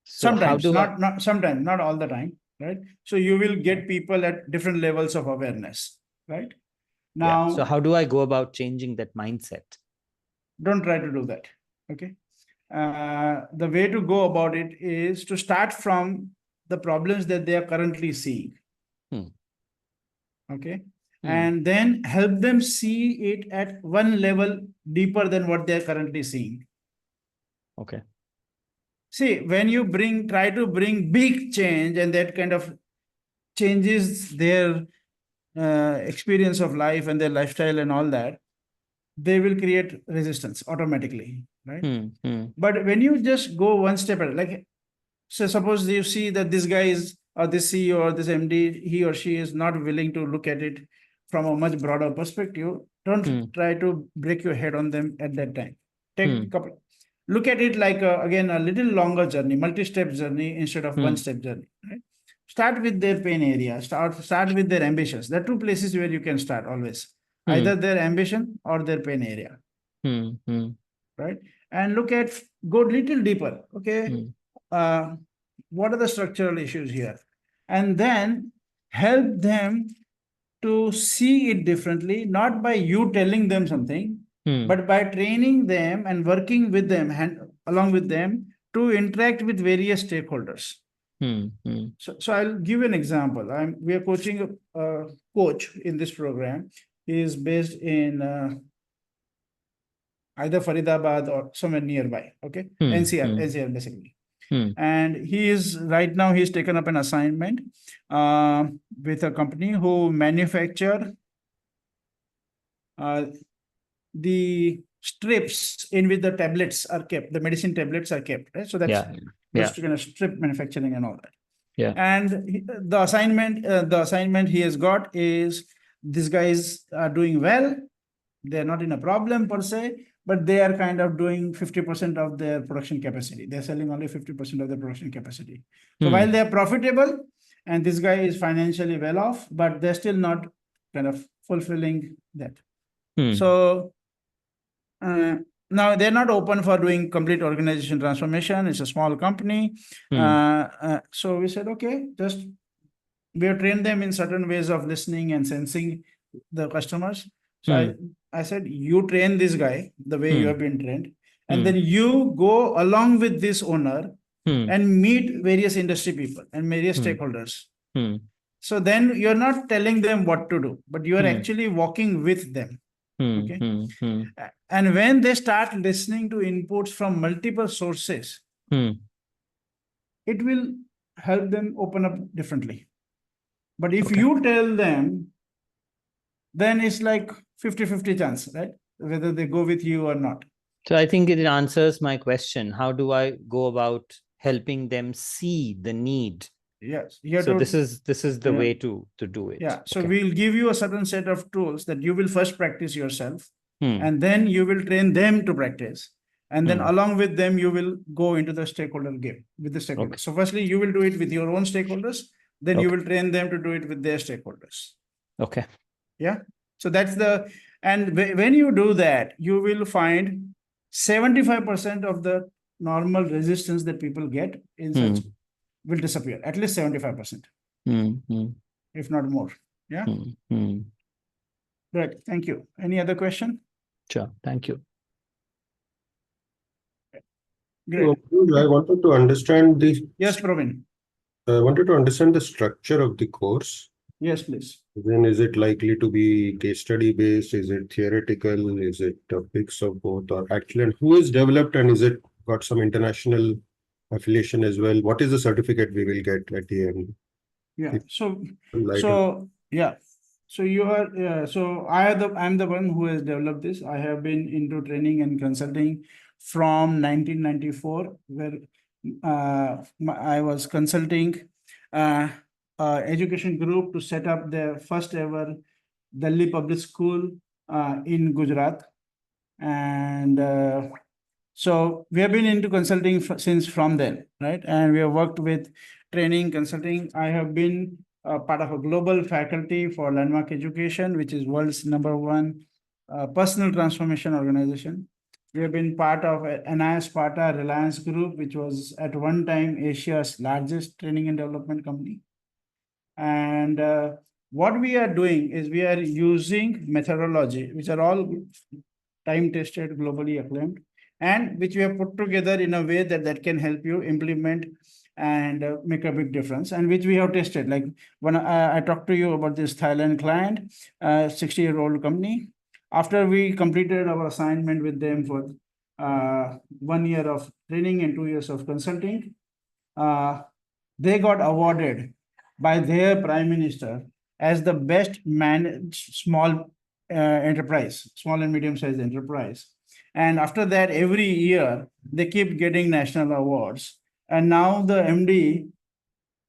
So how Sometimes, do sometimes, not all the time, right? So you will get people at different levels of awareness, right? Now, So how do I go about changing that mindset? don't try to do that, okay? The way to go about it is to start from the problems that they are currently seeing. Okay. And then help them see it at one level deeper than what they're currently seeing. Okay. See, when you try to bring big change and that kind of changes their experience of life and their lifestyle and all that, they will create resistance automatically, right? But when you just go one step at like, so suppose you see that this guy is, or this CEO or this MD, he or she is not willing to look at it from a much broader perspective, don't try to break your head on them at that time. Take a couple, look at it like again a little longer journey, multi-step journey instead of one-step journey, right? Start with their pain area, start with their ambitions. There are two places where you can start always, either their ambition or their pain area, right? And go little deeper, okay? What are the structural issues here? And then help them to see it differently, not by you telling them something, but by training them and working with them along with them to interact with various stakeholders. So I'll give you an example. We are coaching a coach in this program. He is based in either Faridabad or somewhere nearby. Okay, NCR basically. And right now he's taken up an assignment with a company who manufacture the strips in which the tablets are kept, the medicine tablets are kept, right? So that's kind of strip manufacturing and all that. Yeah. And the assignment he has got is these guys are doing well. They're not in a problem per se, but they are kind of doing 50% of their production capacity. They're selling only 50% of their production capacity. So while they're profitable and this guy is financially well off, but they're still not kind of fulfilling that. So now they're not open for doing complete organization transformation. It's a small company. So we said, okay, we have trained them in certain ways of listening and sensing the customers. So I said, you train this guy the way you have been trained, and then you go along with this owner and meet various industry people and various stakeholders. So then you're not telling them what to do, but you are actually walking with them. Okay. And when they start listening to inputs from multiple sources, it will help them open up differently. But if you tell them, then it's like 50-50 chance, right? Whether they go with you or not. So I think it answers my question. How do I go about helping them see the need? Yes. You have So to, this is the yeah. way to do it. Yeah. So Okay. we'll give you a certain set of tools that you will first practice yourself, Hmm. and then you will train them to practice. And then Hmm. along with them, you will go into the stakeholder game with the stakeholders. Okay. So firstly, you will do it with your own stakeholders. Then you Okay. will train them to do it with their stakeholders. Okay. Yeah. So that's and when you do that, you will find 75% of the normal resistance that people get in such will disappear, at least 75%, if not more. Yeah. Right. Thank you. Any other question? Sure. Thank you. Great. I wanted to understand Yes, Praveen. I wanted to understand the structure of the course. Yes, please. Then is it likely to be case study based? Is it theoretical? Is it a mix of both? Or actually, and who is developed, and is it got some international affiliation as well? What is the certificate we will get at the end? Yeah. Yeah. So you are. So I'm the one who has developed this. I have been into training and consulting from 1994, where I was consulting education group to set up the first ever Delhi public school in Gujarat. And so we have been into consulting since from then, right? And we have worked with training, consulting. I have been part of a global faculty for Landmark Education, which is world's #1 personal transformation organization. We have been part of NIS Sparta Reliance Group, which was at one time Asia's largest training and development company. And what we are doing is we are using methodology, which are all time-tested, globally acclaimed, and which we have put together in a way that can help you implement and make a big difference, and which we have tested. Like when I talked to you about this Thailand client, 60-year-old company, after we completed our assignment with them for 1 year of training and 2 years of consulting, they got awarded by their prime minister as the best managed small enterprise, small and medium-sized enterprise. And after that, every year they keep getting national awards. And now the MD,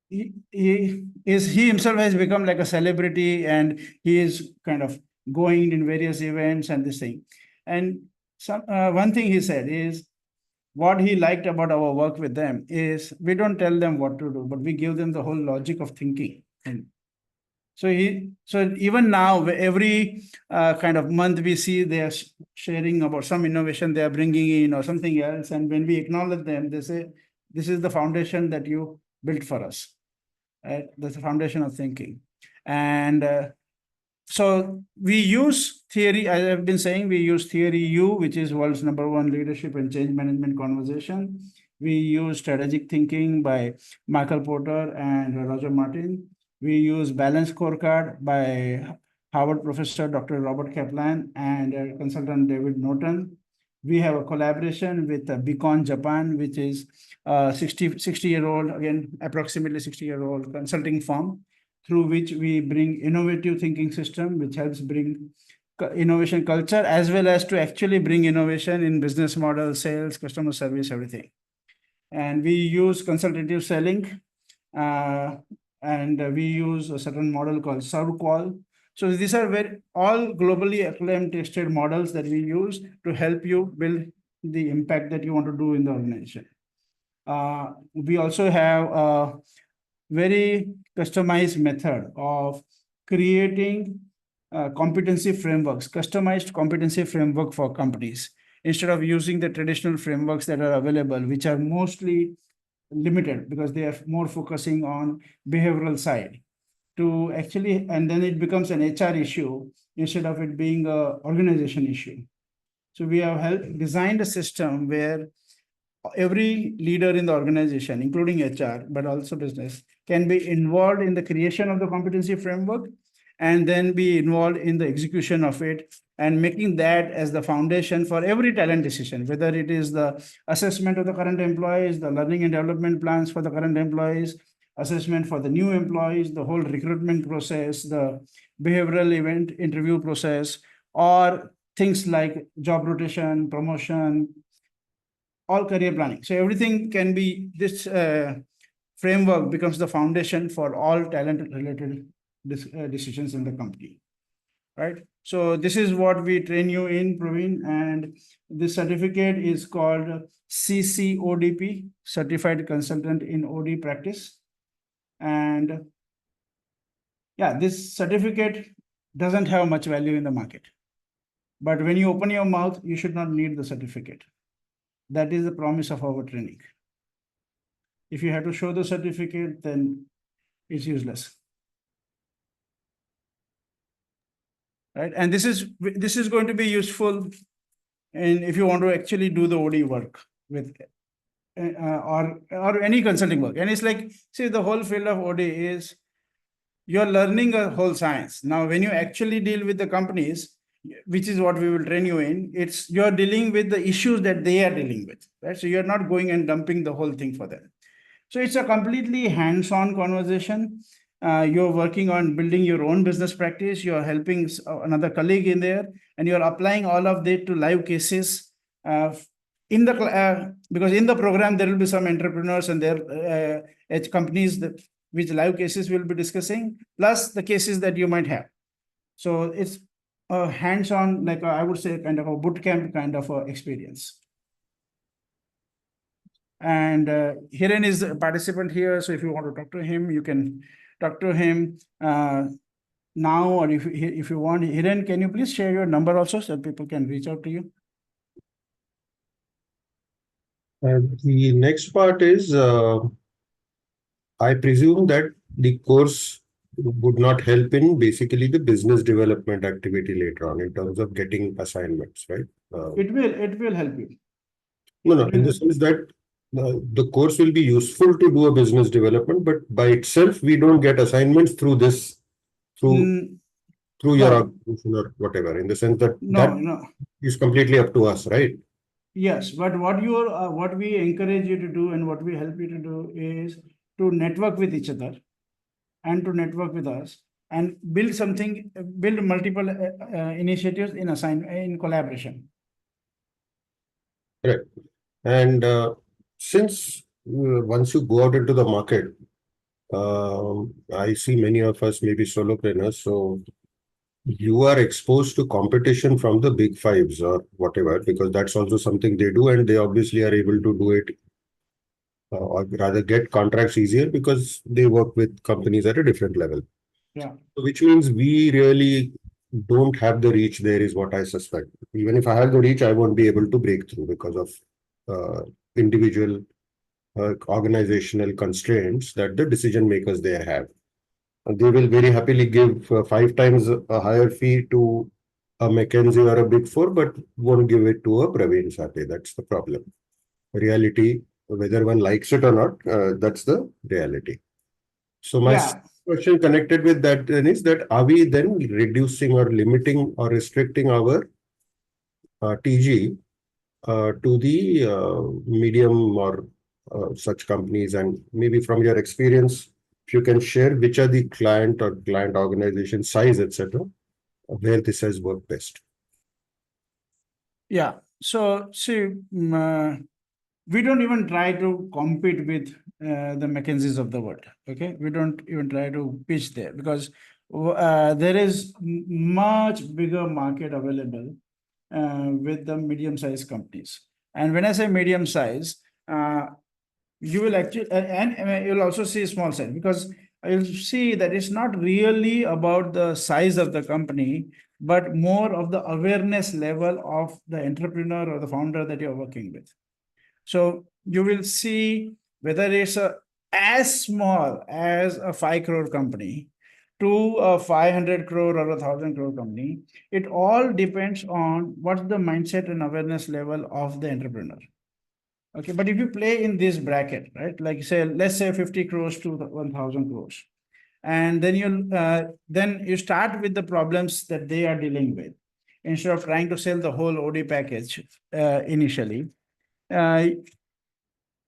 he himself has become like a celebrity, and he is kind of going in various events and this thing. And one thing he said is, what he liked about our work with them is we don't tell them what to do, but we give them the whole logic of thinking. And so even now, every kind of month we see they are sharing about some innovation they are bringing in or something else. And when we acknowledge them, they say, this is the foundation that you built for us. That's the foundation of thinking. And so we use theory, as I've been saying, we use theory U, which is world's #1 leadership and change management conversation. We use strategic thinking by Michael Porter and Roger Martin. We use balanced scorecard by Harvard professor Dr. Robert Kaplan and consultant David Norton. We have a collaboration with Beacon Japan, which is 60-year-old, again, approximately 60-year-old consulting firm, through which we bring innovative thinking system, which helps bring innovation culture, as well as to actually bring innovation in business model, sales, customer service, everything. And we use consultative selling, and we use a certain model called ServQual. So these are all globally acclaimed, tested models that we use to help you build the impact that you want to do in the organization. We also have a very customized method of creating competency frameworks, customized competency framework for companies, instead of using the traditional frameworks that are available, which are mostly limited because they are more focusing on behavioral side to actually, and then it becomes an HR issue instead of it being an organization issue. So we have designed a system where every leader in the organization, including HR, but also business, can be involved in the creation of the competency framework and then be involved in the execution of it, and making that as the foundation for every talent decision, whether it is the assessment of the current employees, the learning and development plans for the current employees, assessment for the new employees, the whole recruitment process, the behavioral event interview process, or things like job rotation, promotion, all career planning. So everything can be, this framework becomes the foundation for all talent related decisions in the company, right? So this is what we train you in, Praveen, and this certificate is called CCODP, Certified Consultant in OD Practice. And yeah, this certificate doesn't have much value in the market. But when you open your mouth, you should not need the certificate. That is the promise of our training. If you have to show the certificate, then it's useless. Right? And this is going to be useful, and if you want to actually do the OD work with or any consulting work. And it's like, see, the whole field of OD is you're learning a whole science. Now, when you actually deal with the companies, which is what we will train you in, it's you're dealing with the issues that they are dealing with, right? So you're not going and dumping the whole thing for them. So it's a completely hands-on conversation. You're working on building your own business practice. You're helping another colleague in there, and you're applying all of that to live cases. In the because in the program there will be some entrepreneurs and their companies that which live cases we'll be discussing, plus the cases that you might have. So it's a hands-on, like I would say, kind of a boot camp kind of experience. And Hiren is a participant here, so if you want to talk to him, you can talk to him now, or if you want. Hiren, can you please share your number also so that people can reach out to you? The next part is, I presume that the course would not help in basically the business development activity later on in terms of getting assignments, right? It will help you. No, in the sense that the course will be useful to do a business development, but by itself, we don't get assignments through this, through your organization or whatever, in the sense that that is completely up to us, right? Yes, but what we encourage you to do and what we help you to do is to network with each other and to network with us and build multiple initiatives in collaboration. Right. And since once you go out into the market, I see many of us maybe solopreneurs, so you are exposed to competition from the big fives or whatever, because that's also something they do, and they obviously are able to do it or rather get contracts easier because they work with companies at a different level. Yeah. So which means we really don't have the reach there, is what I suspect. Even if I have the reach, I won't be able to break through because of individual organizational constraints that the decision makers there have. They will very happily give 5 times a higher fee to a McKinsey or a Big Four, but won't give it to a Praveen Sathe. That's the problem. Reality, whether one likes it or not, that's the reality. So my question connected with that then is that, are we then reducing or limiting or restricting our TG to the medium or such companies? And maybe from your experience, if you can share which are the client or client organization size, etc., where this has worked best. Yeah. So see, we don't even try to compete with the McKinseys of the world. Okay, we don't even try to pitch there because there is much bigger market available with the medium-sized companies. And when I say medium size, you will actually, and you'll also see small size, because you'll see that it's not really about the size of the company, but more of the awareness level of the entrepreneur or the founder that you're working with. So you will see whether it's as small as a 5 crore company to a 500 crore or a 1,000 crore company. It all depends on what's the mindset and awareness level of the entrepreneur. Okay, but if you play in this bracket, right, like say, let's say 50 crores to 1,000 crores, and then you start with the problems that they are dealing with, instead of trying to sell the whole OD package initially. There's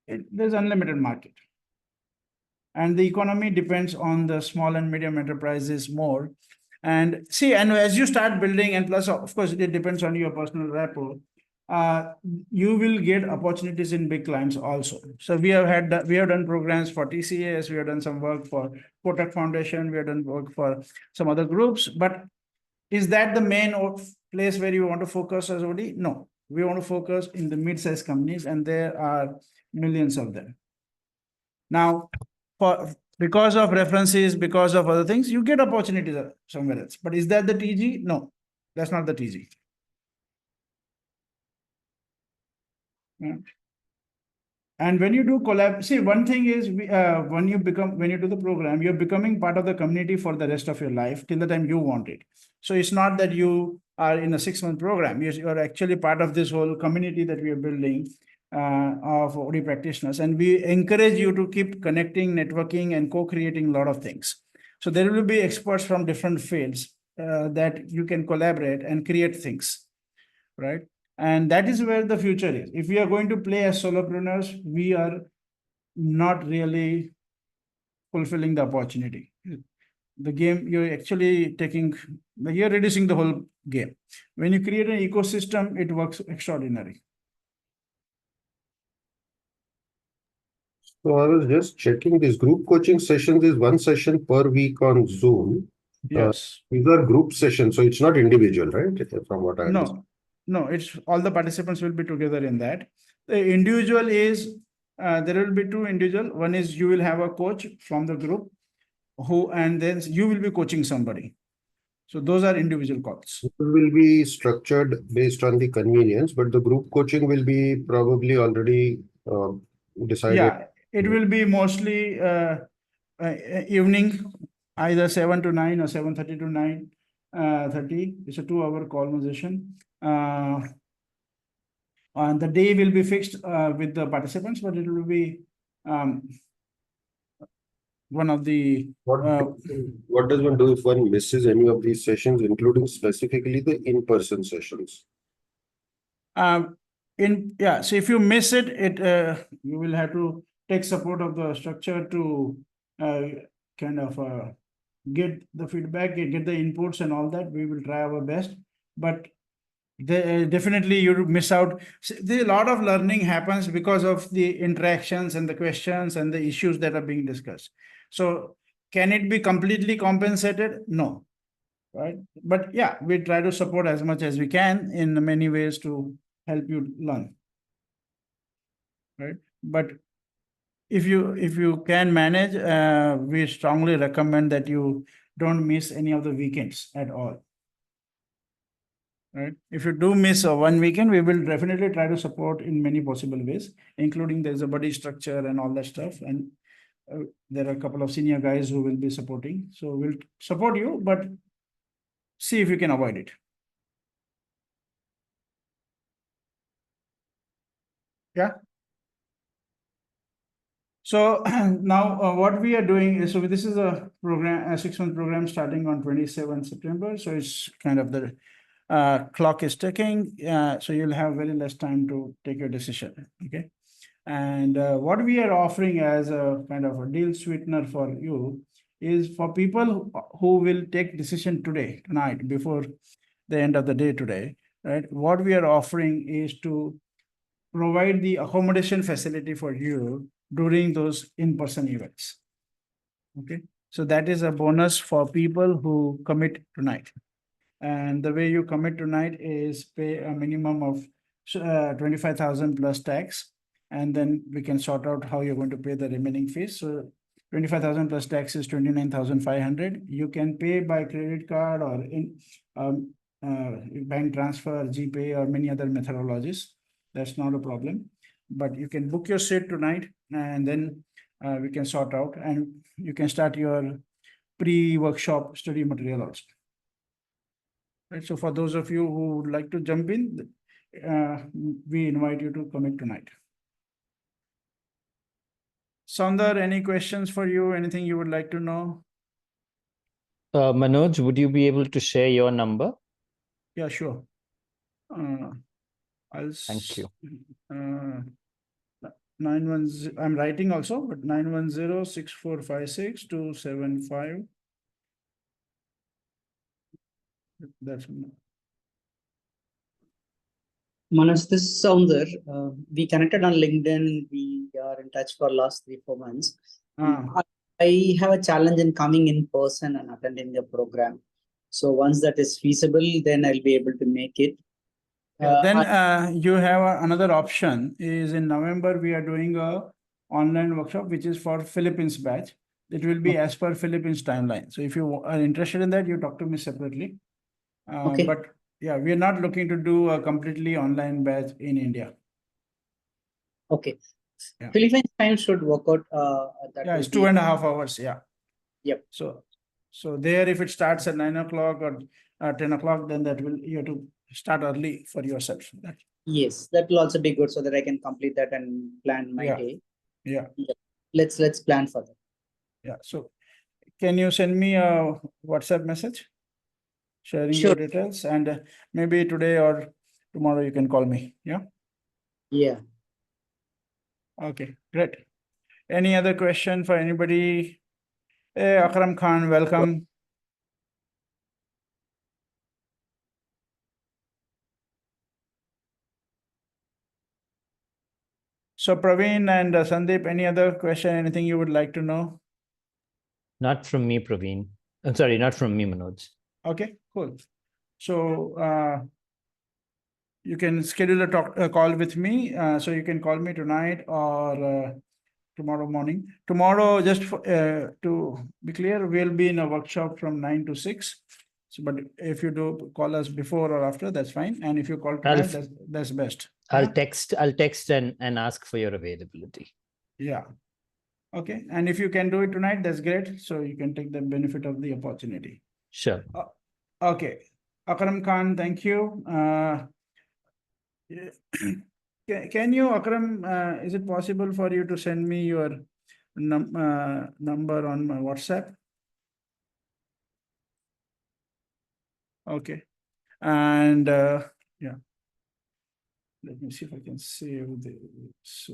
unlimited market, and the economy depends on the small and medium enterprises more, And see, and as you start building, and plus, of course, it depends on your personal rapport. You will get opportunities in big clients also. So we have done programs for TCS, we have done some work for Kotak Foundation, we have done work for some other groups. But is that the main place where you want to focus as OD? No, we want to focus in the mid-sized companies, and there are millions of them. Now, because of references, because of other things, you get opportunities somewhere else. But is that the TG? No, that's not the TG. Yeah. And when you do collab, see, one thing is when you do the program, you're becoming part of the community for the rest of your life till the time you want it. So it's not that you are in a 6-month program. You're actually part of this whole community that we are building of OD practitioners. And we encourage you to keep connecting, networking, and co-creating a lot of things. So there will be experts from different fields that you can collaborate and create things, right? And that is where the future is. If we are going to play as solopreneurs, we are not really fulfilling the opportunity. The game, you're actually you're reducing the whole game. When you create an ecosystem, it works extraordinary. So I was just checking this group coaching sessions is 1 session per week on Zoom. Yes. These are group sessions, so it's not individual, right? From what I understand. No, it's all the participants will be together in that. The individual is, there will be 2 individual. One is you will have a coach from the group and then you will be coaching somebody. So those are individual calls. It will be structured based on the convenience, but the group coaching will be probably already decided. Yeah, it will be mostly evening, either 7 to 9 or 7:30 to 9:30. It's a 2-hour conversation. And the day will be fixed with the participants, but it will be one of the. What does one do if one misses any of these sessions, including specifically the in-person sessions? So if you miss it, you will have to take support of the structure to kind of get the feedback, get the inputs and all that. We will try our best, but definitely you miss out. A lot of learning happens because of the interactions and the questions and the issues that are being discussed. So can it be completely compensated? No, right? But yeah, we try to support as much as we can in many ways to help you learn, right? But if you can manage, we strongly recommend that you don't miss any of the weekends at all. Right? If you do miss one weekend, we will definitely try to support in many possible ways, including there's a buddy structure and all that stuff. And there are a couple of senior guys who will be supporting. So we'll support you, but see if you can avoid it. Yeah. So now what we are doing is, so this is a program, a 6-month program starting on 27 September. So it's kind of the clock is ticking. So you'll have very less time to take your decision. Okay. And what we are offering as a kind of a deal sweetener for you is for people who will take decision tonight, before the end of the day today, right? What we are offering is to provide the accommodation facility for you during those in-person events. Okay. So that is a bonus for people who commit tonight. And the way you commit tonight is pay a minimum of 25,000 plus tax. And then we can sort out how you're going to pay the remaining fees. So 25,000 plus tax is 29,500. You can pay by credit card or in bank transfer, GPay, or many other methodologies. That's not a problem. But you can book your seat tonight, and then we can sort out, and you can start your pre-workshop study material also. Right. So for those of you who would like to jump in, we invite you to commit tonight. Sundar, any questions for you? Anything you would like to know? Manoj, would you be able to share your number? Yeah, sure. Thank you. 910. I'm writing also, but 910-6456-275. That's Manoj, this is Sounder. We connected on LinkedIn. We are in touch for last 3-4 months. I have a challenge in coming in person and attending the program. So once that is feasible, then I'll be able to make it. Then you have another option is in November, we are doing a online workshop, which is for Philippines batch. It will be as per Philippines timeline. So if you are interested in that, you talk to me separately. Okay. But yeah, we are not looking to do a completely online batch in India. Okay. Yeah. Philippines time should work out. Yeah, it's 2.5 hours. Yeah. Yep. So there, if it starts at 9 o'clock or 10 o'clock, then that will, you have to start early for yourself. Yes, that will also be good so that I can complete that and plan my day. Yeah. Let's plan for that. Yeah. So can you send me a WhatsApp message sharing your details, and maybe today or tomorrow you can call me. Yeah. Yeah. Okay, great. Any other question for anybody? Hey, Akram Khan, welcome. So Praveen and Sandeep, any other question, anything you would like to know? Not from me, Praveen. I'm sorry, not from me, Manoj. Okay, cool. So you can schedule a call with me. So you can call me tonight or tomorrow morning. Tomorrow, just to be clear, we'll be in a workshop from 9 to 6. So, but if you do call us before or after, that's fine. And if you call tonight, that's best. I'll text and ask for your availability. Yeah. Okay. And if you can do it tonight, that's great. So you can take the benefit of the opportunity. Sure. Okay. Akram Khan, thank you. Can you, Akram, is it possible for you to send me your number on my WhatsApp? Okay. And yeah. Let me see if I can save this.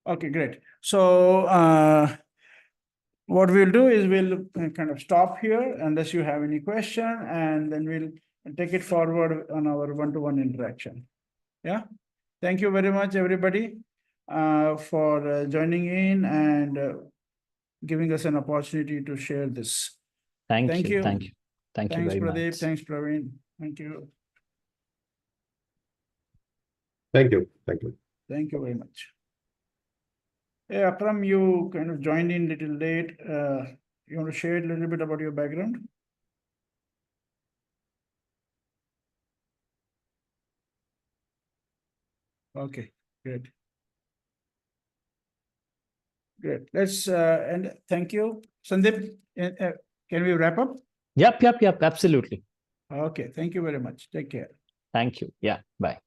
Okay, great. So what we'll do is we'll kind of stop here unless you have any question, and then we'll take it forward on our one-to-one interaction. Yeah. Thank you very much, everybody, for joining in and giving us an opportunity to share this. Thank you. you very Thanks, Pradeep. much. Thanks, Praveen. Thank you. Thank you. Thank you. Thank you very much. Hey, Akram, you kind of joined in a little late. You want to share a little bit about your background? Okay, great. Great. Let's and thank you, Sandeep. Can we wrap up? Yep. Absolutely. Okay. Thank you very much. Take care. Thank you. Yeah. Bye.